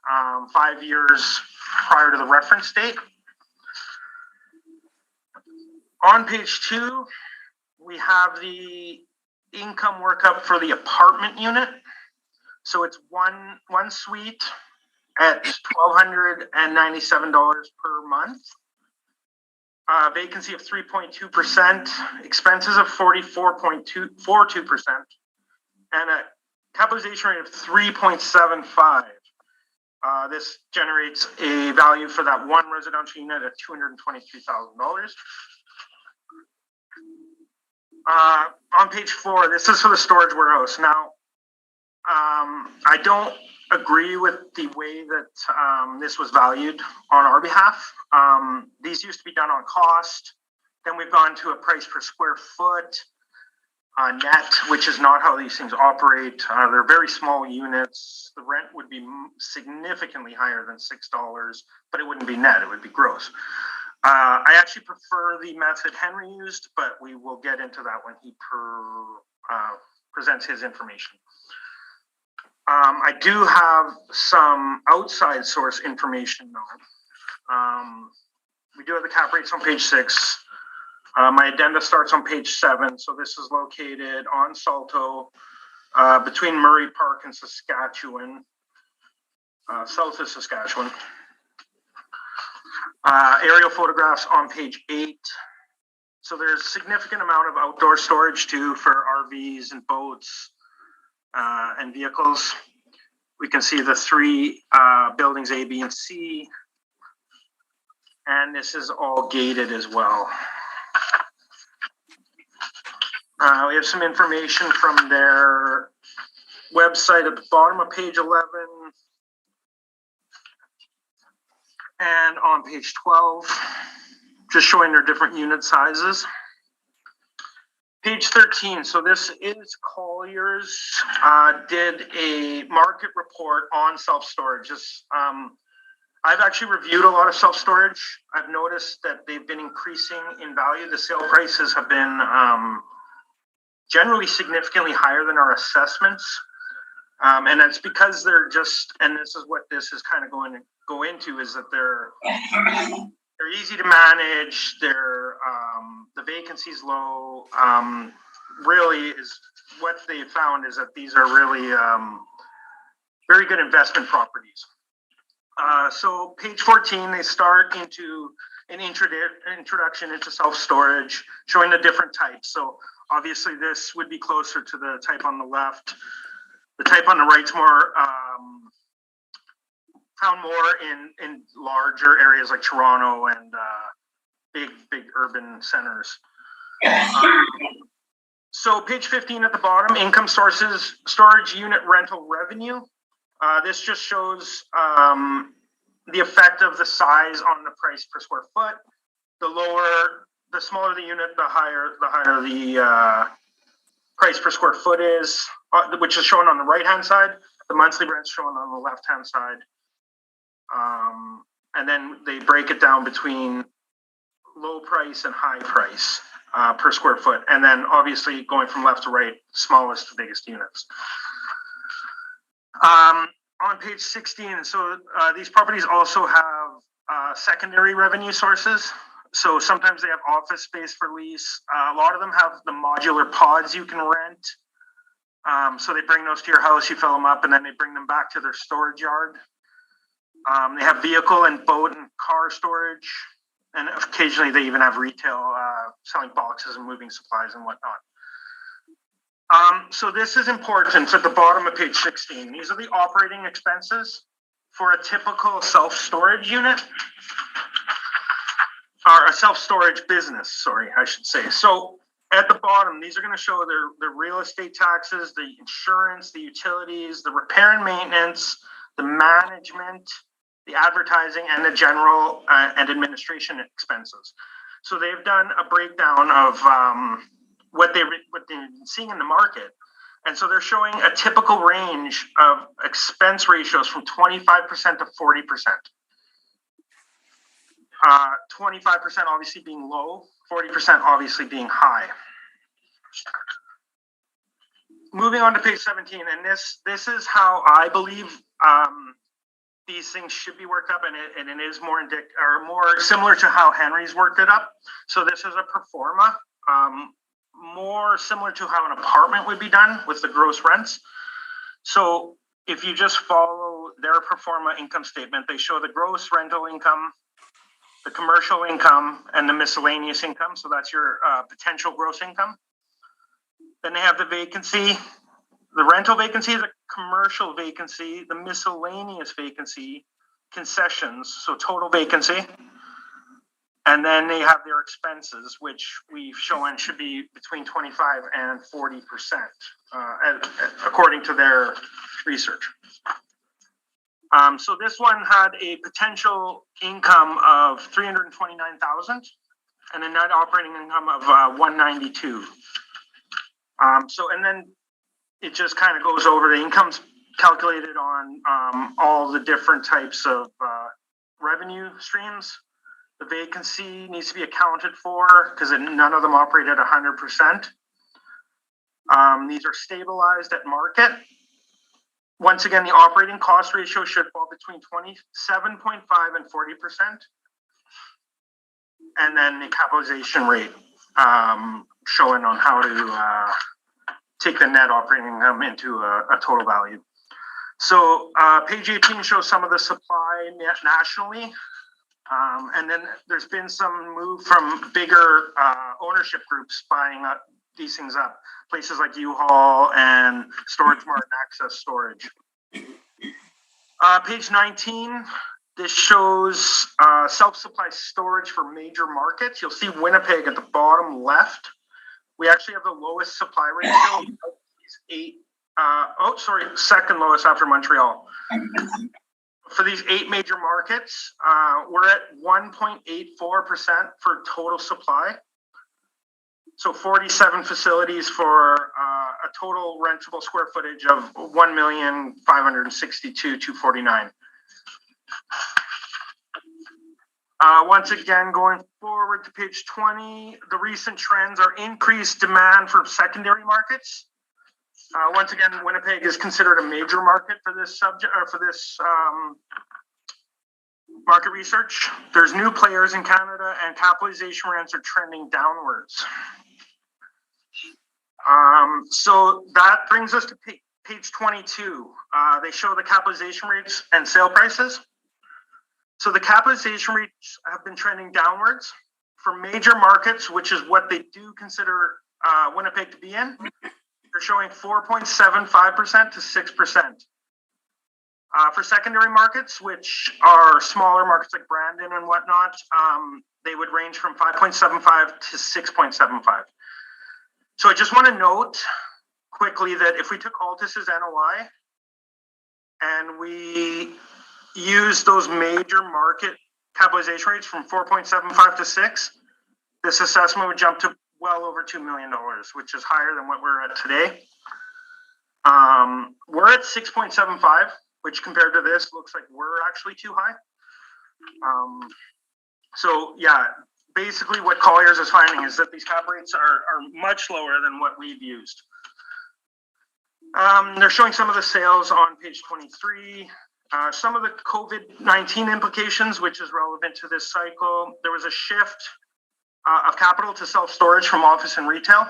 Speaker 3: 5 years prior to the reference date. On page 2, we have the income workup for the apartment unit. So it's one suite at $1,297 per month. Vacancy of 3.2%, expenses of 44.42%, and a capitalization rate of 3.75. This generates a value for that one residential unit at $223,000. On page 4, this is for the storage warehouse. Now, I don't agree with the way that this was valued on our behalf. These used to be done on cost. Then we've gone to a price per square foot net, which is not how these things operate. They're very small units. The rent would be significantly higher than $6, but it wouldn't be net, it would be gross. I actually prefer the method Henry used, but we will get into that when he presents his information. I do have some outside source information though. We do have the cap rates on page 6. My addenda starts on page 7. So this is located on Salto, between Murray Park and Saskatchewan, south of Saskatchewan. Aerial photographs on page 8. So there's a significant amount of outdoor storage too for RVs and boats and vehicles. We can see the 3 buildings A, B, and C. And this is all gated as well. We have some information from their website at the bottom of page 11 and on page 12, just showing their different unit sizes. Page 13, so this is Colliers, did a market report on self-storage. I've actually reviewed a lot of self-storage. I've noticed that they've been increasing in value. The sale prices have been generally significantly higher than our assessments. And that's because they're just, and this is what this is kind of going to go into, is that they're easy to manage. The vacancy's low. Really is what they found is that these are really very good investment properties. So page 14, they start into an introduction into self-storage, showing the different types. So obviously this would be closer to the type on the left. The type on the right's more found more in larger areas like Toronto and big urban centers. So page 15 at the bottom, income sources, storage unit rental revenue. This just shows the effect of the size on the price per square foot. The smaller the unit, the higher the price per square foot is, which is shown on the right-hand side. The monthly rent's shown on the left-hand side. And then they break it down between low price and high price per square foot. And then obviously going from left to right, smallest to biggest units. On page 16, so these properties also have secondary revenue sources. So sometimes they have office space for lease. A lot of them have the modular pods you can rent. So they bring those to your house, you fill them up, and then they bring them back to their storage yard. They have vehicle and boat and car storage. And occasionally they even have retail selling boxes and moving supplies and whatnot. So this is important at the bottom of page 16. These are the operating expenses for a typical self-storage unit, or a self-storage business, sorry, I should say. So at the bottom, these are going to show their real estate taxes, the insurance, the utilities, the repair and maintenance, the management, the advertising, and the general and administration expenses. So they've done a breakdown of what they've been seeing in the market. And so they're showing a typical range of expense ratios from 25% to 40%. 25% obviously being low, 40% obviously being high. Moving on to page 17, and this is how I believe these things should be worked up, and it is more similar to how Henry's worked it up. So this is a pro forma, more similar to how an apartment would be done with the gross rents. So if you just follow their pro forma income statement, they show the gross rental income, the commercial income, and the miscellaneous income. So that's your potential gross income. Then they have the vacancy, the rental vacancy, the commercial vacancy, the miscellaneous vacancy, concessions, so total vacancy. And then they have their expenses, which we've shown should be between 25 and 40%, according to their research. So this one had a potential income of $329,000 and a net operating income of $192,000. And then it just kind of goes over the incomes calculated on all the different types of revenue streams. The vacancy needs to be accounted for because none of them operate at 100%. These are stabilized at market. Once again, the operating cost ratio should fall between 27.5 and 40%. And then the capitalization rate showing on how to take the net operating income into a total value. So page 18 shows some of the supply nationally. And then there's been some move from bigger ownership groups buying up these things up. Places like U-Haul and Storage Mart and Access Storage. Page 19, this shows self-supply storage for major markets. You'll see Winnipeg at the bottom left. We actually have the lowest supply ratio. Second lowest after Montreal. For these 8 major markets, we're at 1.84% for total supply. So 47 facilities for a total rentable square footage of 1,562,249. Once again, going forward to page 20, the recent trends are increased demand for secondary markets. Once again, Winnipeg is considered a major market for this subject, or for this market research. There's new players in Canada, and capitalization rents are trending downwards. So that brings us to page 22. They show the capitalization rates and sale prices. So the capitalization rates have been trending downwards for major markets, which is what they do consider Winnipeg to be in. They're showing 4.75% to 6%. For secondary markets, which are smaller markets like Brandon and whatnot, they would range from 5.75 to 6.75. So I just want to note quickly that if we took Altus's NOI and we use those major market capitalization rates from 4.75 to 6, this assessment would jump to well over $2 million, which is higher than what we're at today. We're at 6.75, which compared to this looks like we're actually too high. So yeah, basically what Colliers is finding is that these cap rates are much lower than what we've used. They're showing some of the sales on page 23. Some of the COVID-19 implications, which is relevant to this cycle. There was a shift of capital to self-storage from office and retail.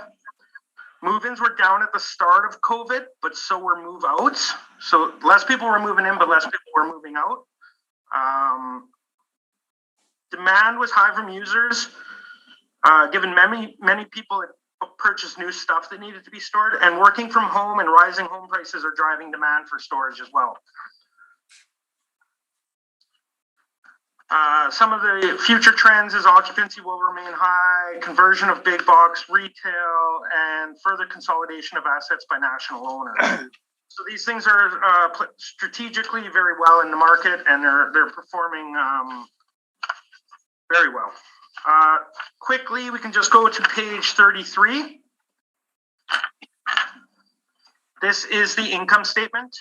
Speaker 3: Move-ins were down at the start of COVID, but so were move-outs. So less people were moving in, but less people were moving out. Demand was high from users, given many people had purchased new stuff that needed to be stored, and working from home and rising home prices are driving demand for storage as well. Some of the future trends is occupancy will remain high, conversion of big box retail, and further consolidation of assets by national owners. So these things are strategically very well in the market, and they're performing very well. Quickly, we can just go to page 33. This is the income statement.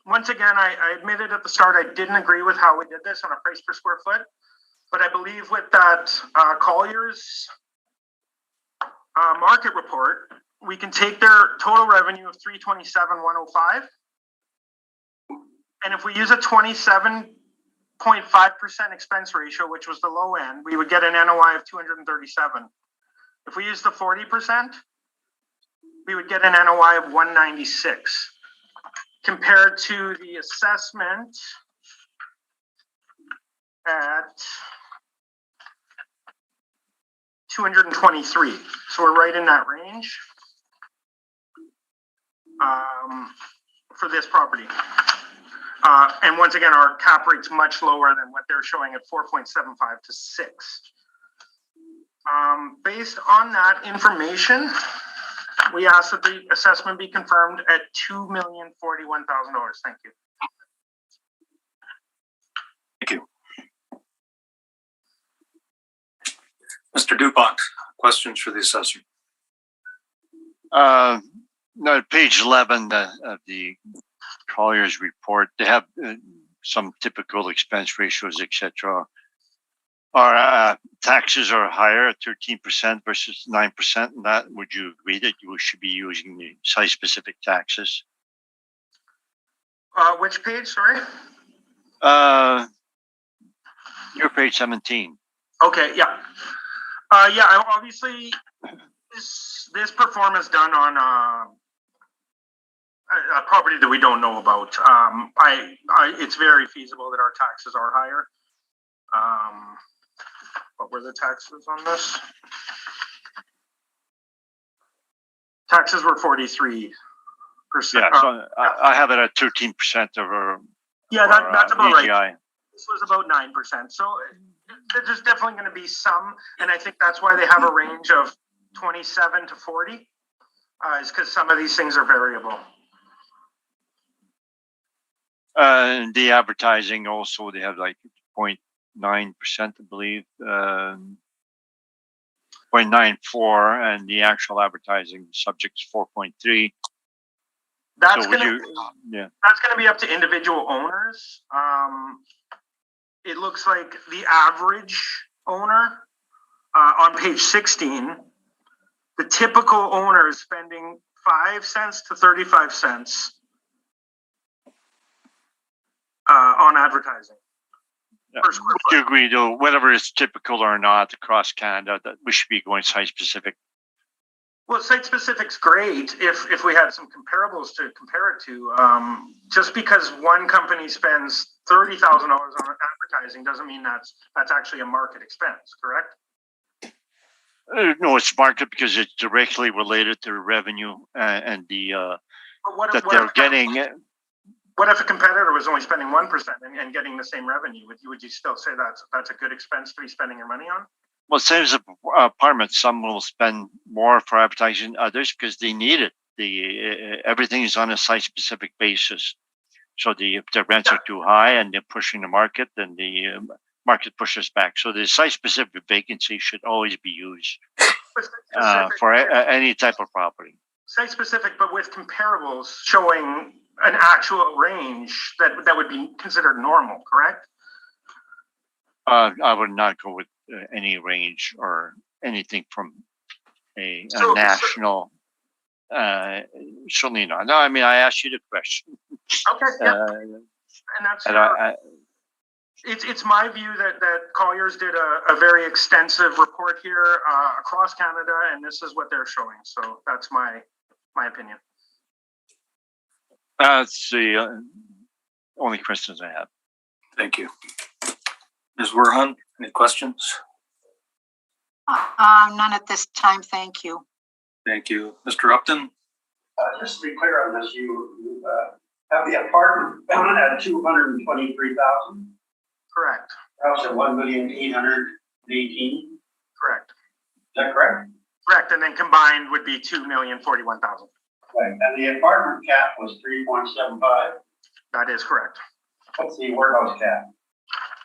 Speaker 3: Once again, I admitted at the start I didn't agree with how we did this on a price per square foot, but I believe with that Colliers market report, we can take their total revenue of $327,105, and if we use a 27.5% expense ratio, which was the low end, we would get an NOI of 237. If we use the 40%, we would get an NOI of 196. Compared to the assessment at 223. So we're right in that range for this property. And once again, our cap rate's much lower than what they're showing at 4.75 to 6. Based on that information, we ask that the assessment be confirmed at $2,041,000. Thank you.
Speaker 1: Thank you. Mr. DuPont, questions for the assessor?
Speaker 4: No, page 11 of the Colliers report, they have some typical expense ratios, etc. Our taxes are higher at 13% versus 9%. And that, would you agree that you should be using the site-specific taxes?
Speaker 3: Which page, sorry?
Speaker 4: Your page 17.
Speaker 3: Okay, yeah. Obviously, this performance done on a property that we don't know about. It's very feasible that our taxes are higher. What were the taxes on this? Taxes were 43%.
Speaker 4: Yeah, so I have it at 13% of our.
Speaker 3: Yeah, that's about
Speaker 4: AGI.
Speaker 3: right. This was about 9%. So there's definitely going to be some, and I think that's why they have a range of 27 to 40, is because some of these things are variable.
Speaker 4: And the advertising also, they have like 0.9%, I believe, 0.94, and the actual advertising subject is 4.3.
Speaker 3: That's
Speaker 4: So
Speaker 3: going to be up to individual owners. It looks like the average owner on page 16, the typical owner is spending 5 cents to 35 cents on advertising.
Speaker 4: Yeah.
Speaker 3: Per square
Speaker 4: Would you
Speaker 3: foot.
Speaker 4: agree, though, whether it's typical or not across Canada, that we should be going site specific?
Speaker 3: Well, site specific's great if we had some comparables to compare it to. Just because one company spends $30,000 on advertising doesn't mean that's actually a market expense, correct?
Speaker 4: No, it's market because it's directly related to revenue and the that they're getting.
Speaker 3: What if a competitor was only spending 1% and getting the same revenue? Would you still say that's a good expense to be spending your money on?
Speaker 4: Well, same as apartments. Some will spend more for advertising, others because they need it. Everything is on a site-specific basis. So if the rents are too high and they're pushing the market, then the market pushes back. So the site-specific vacancy should always be used for any type of property.
Speaker 3: Site-specific, but with comparables showing an actual range that would be considered normal, correct?
Speaker 4: I would not go with any range or anything from a national. Certainly not. No, I mean, I asked you the question.
Speaker 3: Okay, yeah. And that's it's my view that Colliers did a very extensive report here across Canada, and this is what they're showing. So that's my opinion.
Speaker 4: That's the only questions I have.
Speaker 1: Thank you. Ms. Werhan, any questions?
Speaker 5: None at this time, thank you.
Speaker 1: Thank you. Mr. Upton?
Speaker 6: Just to be clear on this, you have the apartment at 223,000.
Speaker 3: Correct.
Speaker 6: House at 1,818,000.
Speaker 3: Correct.
Speaker 6: Is that correct?
Speaker 3: Correct, and then combined would be 2,041,000.
Speaker 6: Right, and the apartment cap was 3.75.
Speaker 3: That is correct.
Speaker 6: What's the warehouse cap?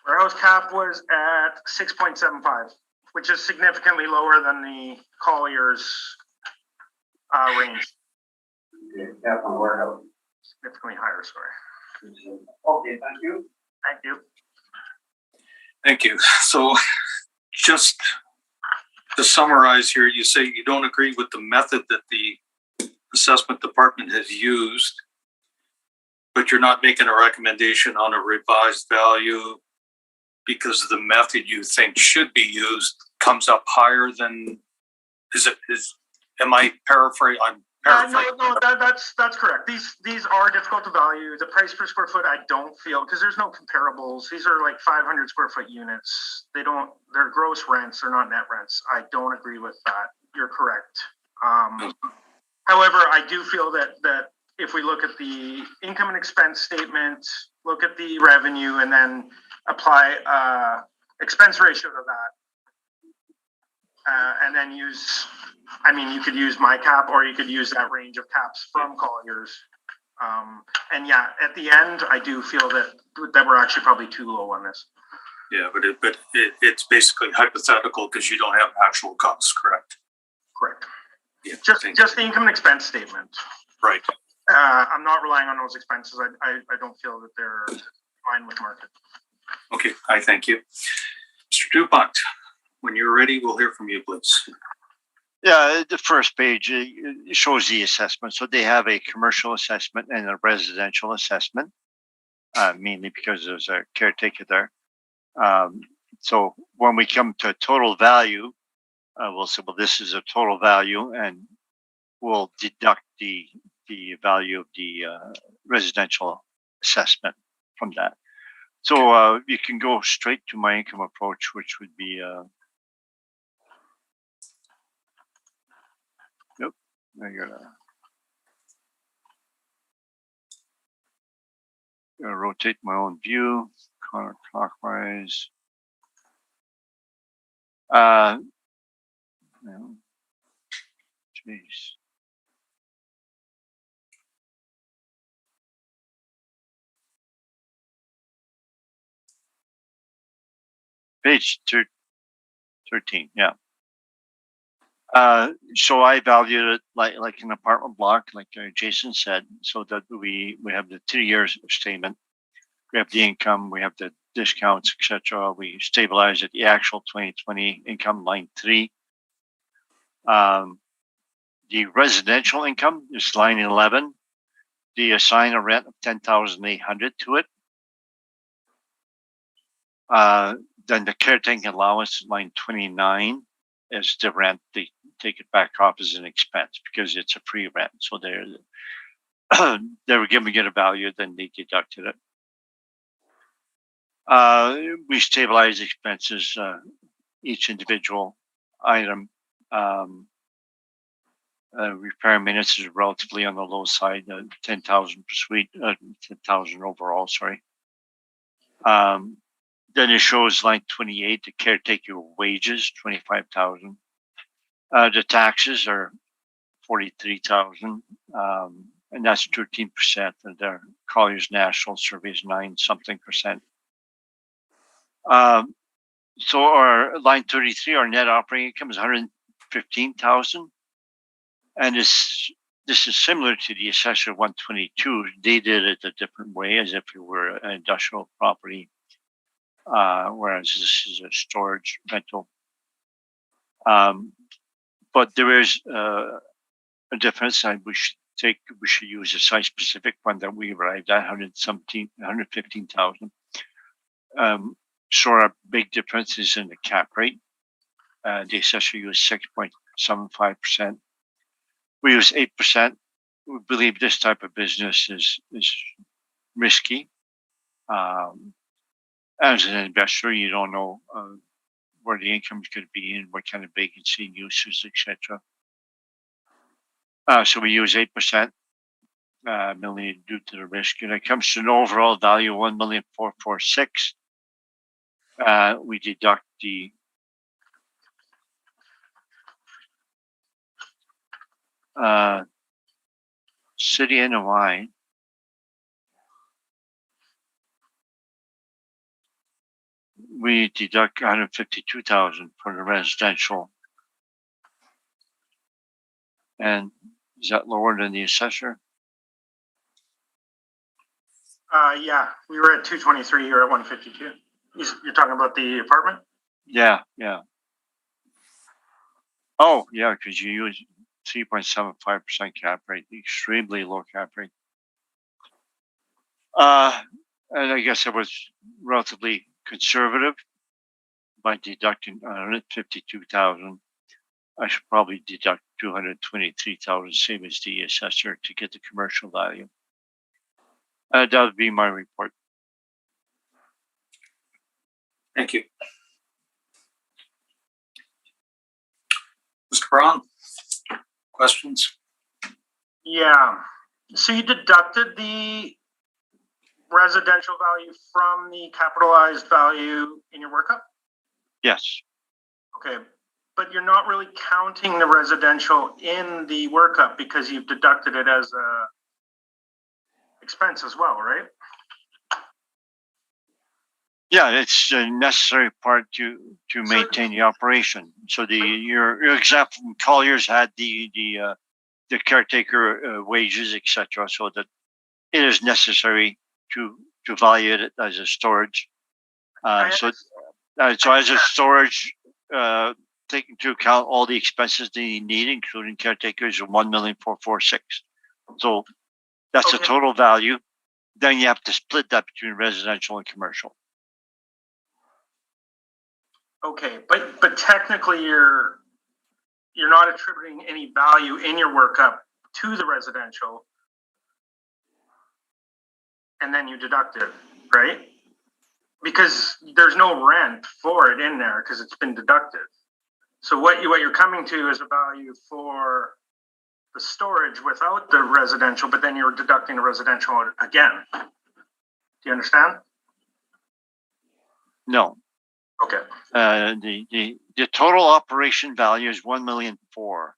Speaker 3: Warehouse cap was at 6.75, which is significantly lower than the Colliers range.
Speaker 6: Okay, cap on warehouse.
Speaker 3: Significantly higher, sorry.
Speaker 6: Okay, thank you.
Speaker 3: Thank you.
Speaker 1: Thank you. So just to summarize here, you say you don't agree with the method that the assessment department has used, but you're not making a recommendation on a revised value because the method you think should be used comes up higher than, am I paraphrasing? I'm paraphrasing.
Speaker 3: No, that's correct. These are difficult to value. The price per square foot, I don't feel, because there's no comparables. These are like 500 square foot units. They're gross rents, they're not net rents. I don't agree with that. You're correct. However, I do feel that if we look at the income and expense statement, look at the revenue, and then apply expense ratio to that, and then you could use my cap, or you could use that range of caps from Colliers. And yeah, at the end, I do feel that we're actually probably too low on this.
Speaker 1: Yeah, but it's basically hypothetical because you don't have actual costs, correct?
Speaker 3: Correct.
Speaker 1: Yeah,
Speaker 3: just the income and expense statement.
Speaker 1: Right.
Speaker 3: I'm not relying on those expenses. I don't feel that they're fine with market.
Speaker 1: Okay, I thank you. Mr. DuPont, when you're ready, we'll hear from you, please.
Speaker 4: Yeah, the first page shows the assessment. So they have a commercial assessment and a residential assessment, mainly because there's a caretaker there. So when we come to total value, we'll say, well, this is a total value, and we'll deduct the value of the residential assessment from that. So you can go straight to my income approach, which would be nope. I gotta rotate my own view counterclockwise. Jeez. Page 13, yeah. So I valued it like an apartment block, like Jason said, so that we have the 2 years statement, we have the income, we have the discounts, etc. We stabilize at the actual 2020 income, line 3. The residential income is line 11. The assign a rent of 10,800 to it. Then the caretaking allowance, line 29, is the rent. They take it back off as an expense because it's a free rent. So they were giving it a value, then they deducted it. We stabilize expenses, each individual item. Repair and maintenance is relatively on the low side, 10,000 per suite, 10,000 overall, sorry. Then it shows line 28, the caretaker wages, 25,000. The taxes are 43,000, and that's 13%. And their Colliers National Survey is 9-something%. So our line 33, our net operating income is 115,000. And this is similar to the assessor 122. They did it a different way, as if it were an industrial property, whereas this is a storage rental. But there is a difference. We should use a site-specific one that we arrived at 115,000. So our big difference is in the cap rate. The assessor used 6.75%. We use 8%. We believe this type of business is risky. As an investor, you don't know where the income is going to be and what kind of vacancy, uses, etc. So we use 8%, million due to the risk. And it comes to an overall value of 1,446,000. We deduct the city NOI. We deduct 152,000 for the residential. And is that lower than the assessor?
Speaker 3: Yeah, we were at 223. You're at 152. You're talking about the apartment?
Speaker 4: Yeah. Oh, yeah, because you use 3.75% cap rate, extremely low cap rate. And I guess it was relatively conservative by deducting 152,000. I should probably deduct 223,000, same as the assessor, to get the commercial value. That would be my report.
Speaker 1: Thank you. Mr. Brown, questions?
Speaker 3: Yeah. So you deducted the residential value from the capitalized value in your workup?
Speaker 4: Yes.
Speaker 3: Okay. But you're not really counting the residential in the workup because you've deducted it as a expense as well, right?
Speaker 4: Yeah, it's a necessary part to maintain the operation. So your example from Colliers had the caretaker wages, etc. So that it is necessary to value it as a storage. So as a storage, take into account all the expenses that you need, including caretakers, of 1,446,000. So that's the total value. Then you have to split that between residential and commercial.
Speaker 3: Okay, but technically you're not attributing any value in your workup to the residential, and then you deduct it, right? Because there's no rent for it in there because it's been deducted. So what you're coming to is a value for the storage without the residential, but then you're deducting the residential again. Do you understand?
Speaker 4: No.
Speaker 3: Okay.
Speaker 4: The total operation value is 1,000,004.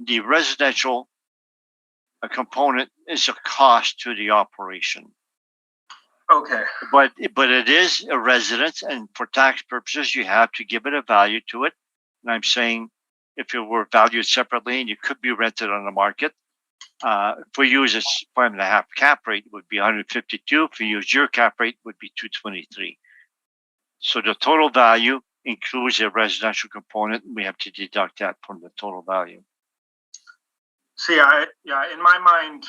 Speaker 4: The residential component is a cost to the operation.
Speaker 3: Okay.
Speaker 4: But it is a residence, and for tax purposes, you have to give it a value to it. And I'm saying if it were valued separately and you could be rented on the market, if we use a 5.5 cap rate, it would be 152. If we use your cap rate, it would be 223. So the total value includes a residential component. We have to deduct that from the total value.
Speaker 3: See, in my mind,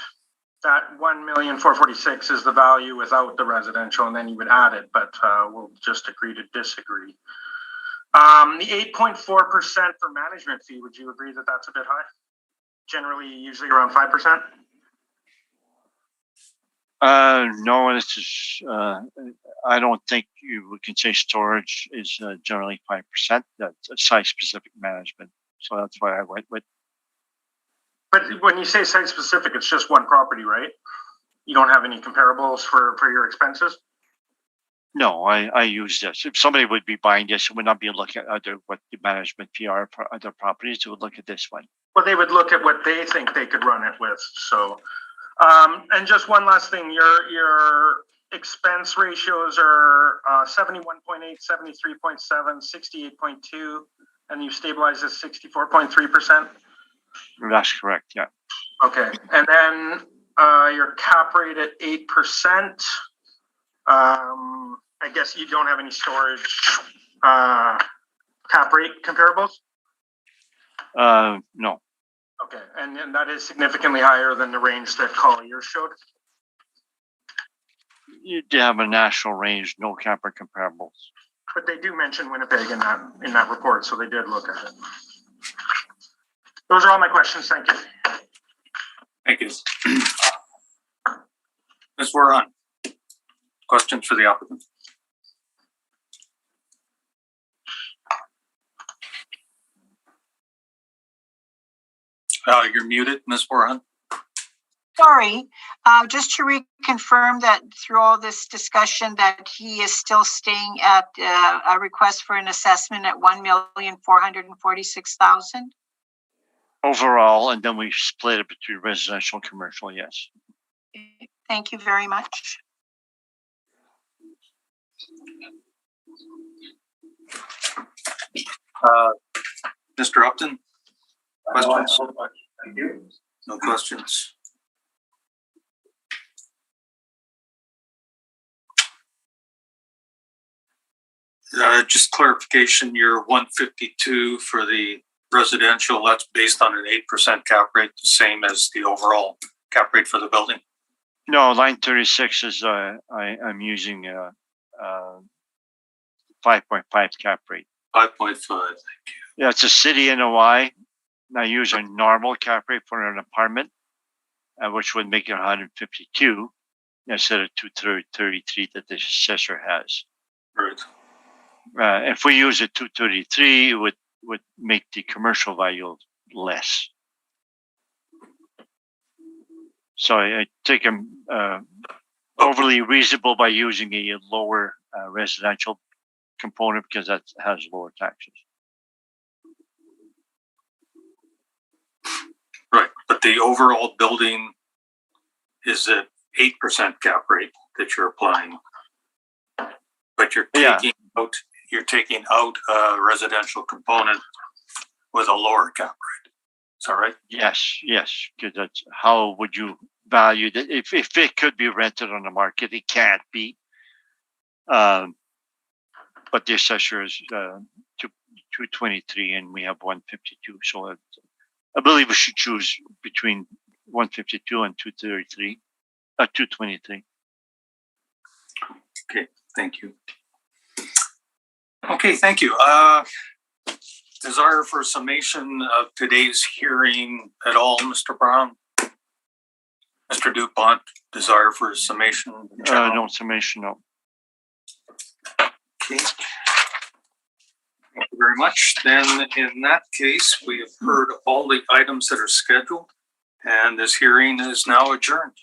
Speaker 3: that 1,446,000 is the value without the residential, and then you would add it, but we'll just agree to disagree. The 8.4% for management fee, would you agree that that's a bit high? Generally, usually around 5%?
Speaker 4: No, this is, I don't think we can say storage is generally 5%. That's a site-specific management. So that's why I went with.
Speaker 3: But when you say site-specific, it's just one property, right? You don't have any comparables for your expenses?
Speaker 4: No, I use this. If somebody would be buying this, it would not be looking at what the management fee are for other properties. They would look at this one.
Speaker 3: Well, they would look at what they think they could run it with. So, and just one last thing, your expense ratios are 71.8, 73.7, 68.2, and you stabilize at 64.3%.
Speaker 4: That's correct. Yeah.
Speaker 3: Okay, and then your cap rate at 8%. I guess you don't have any storage cap rate comparables?
Speaker 4: No.
Speaker 3: Okay, and that is significantly higher than the range that Collier showed?
Speaker 4: You do have a national range, no cap rate comparables.
Speaker 3: But they do mention Winnipeg in that report, so they did look at it. Those are all my questions. Thank you.
Speaker 1: Thank you. Ms. Warren, questions for the applicant? You're muted, Ms. Warren.
Speaker 5: Sorry, just to reconfirm that through all this discussion that he is still staying at a request for an assessment at 1,446,000.
Speaker 4: Overall, and then we split it between residential and commercial, yes.
Speaker 5: Thank you very much.
Speaker 1: Mr. Upton? Questions?
Speaker 6: Thank you.
Speaker 1: No questions. Just clarification, your 152 for the residential, that's based on an 8% cap rate, the same as the overall cap rate for the building?
Speaker 4: No, line 36 is I'm using 5.5 cap rate.
Speaker 1: 5.5, thank you.
Speaker 4: Yeah, it's a city NOI. And I use a normal cap rate for an apartment, which would make it 152 instead of 233 that the assessor has.
Speaker 1: Right.
Speaker 4: If we use a 233, it would make the commercial value less. So I think I'm overly reasonable by using a lower residential component because that has lower taxes.
Speaker 1: Right, but the overall building is at 8% cap rate that you're applying. But you're taking out a residential component with a lower cap rate. Is that right?
Speaker 4: Yes, because that's how would you value that? If it could be rented on the market, it can't be. But the assessor is 223 and we have 152. So I believe we should choose between 152 and 233, 223.
Speaker 1: Okay, thank you. Okay, thank you. Desire for summation of today's hearing at all, Mr. Brown? Mr. Dupont, desire for summation? in general?
Speaker 4: No summation, no.
Speaker 1: Okay. Thank you very much. Then in that case, we have heard all the items that are scheduled, and this hearing is now adjourned.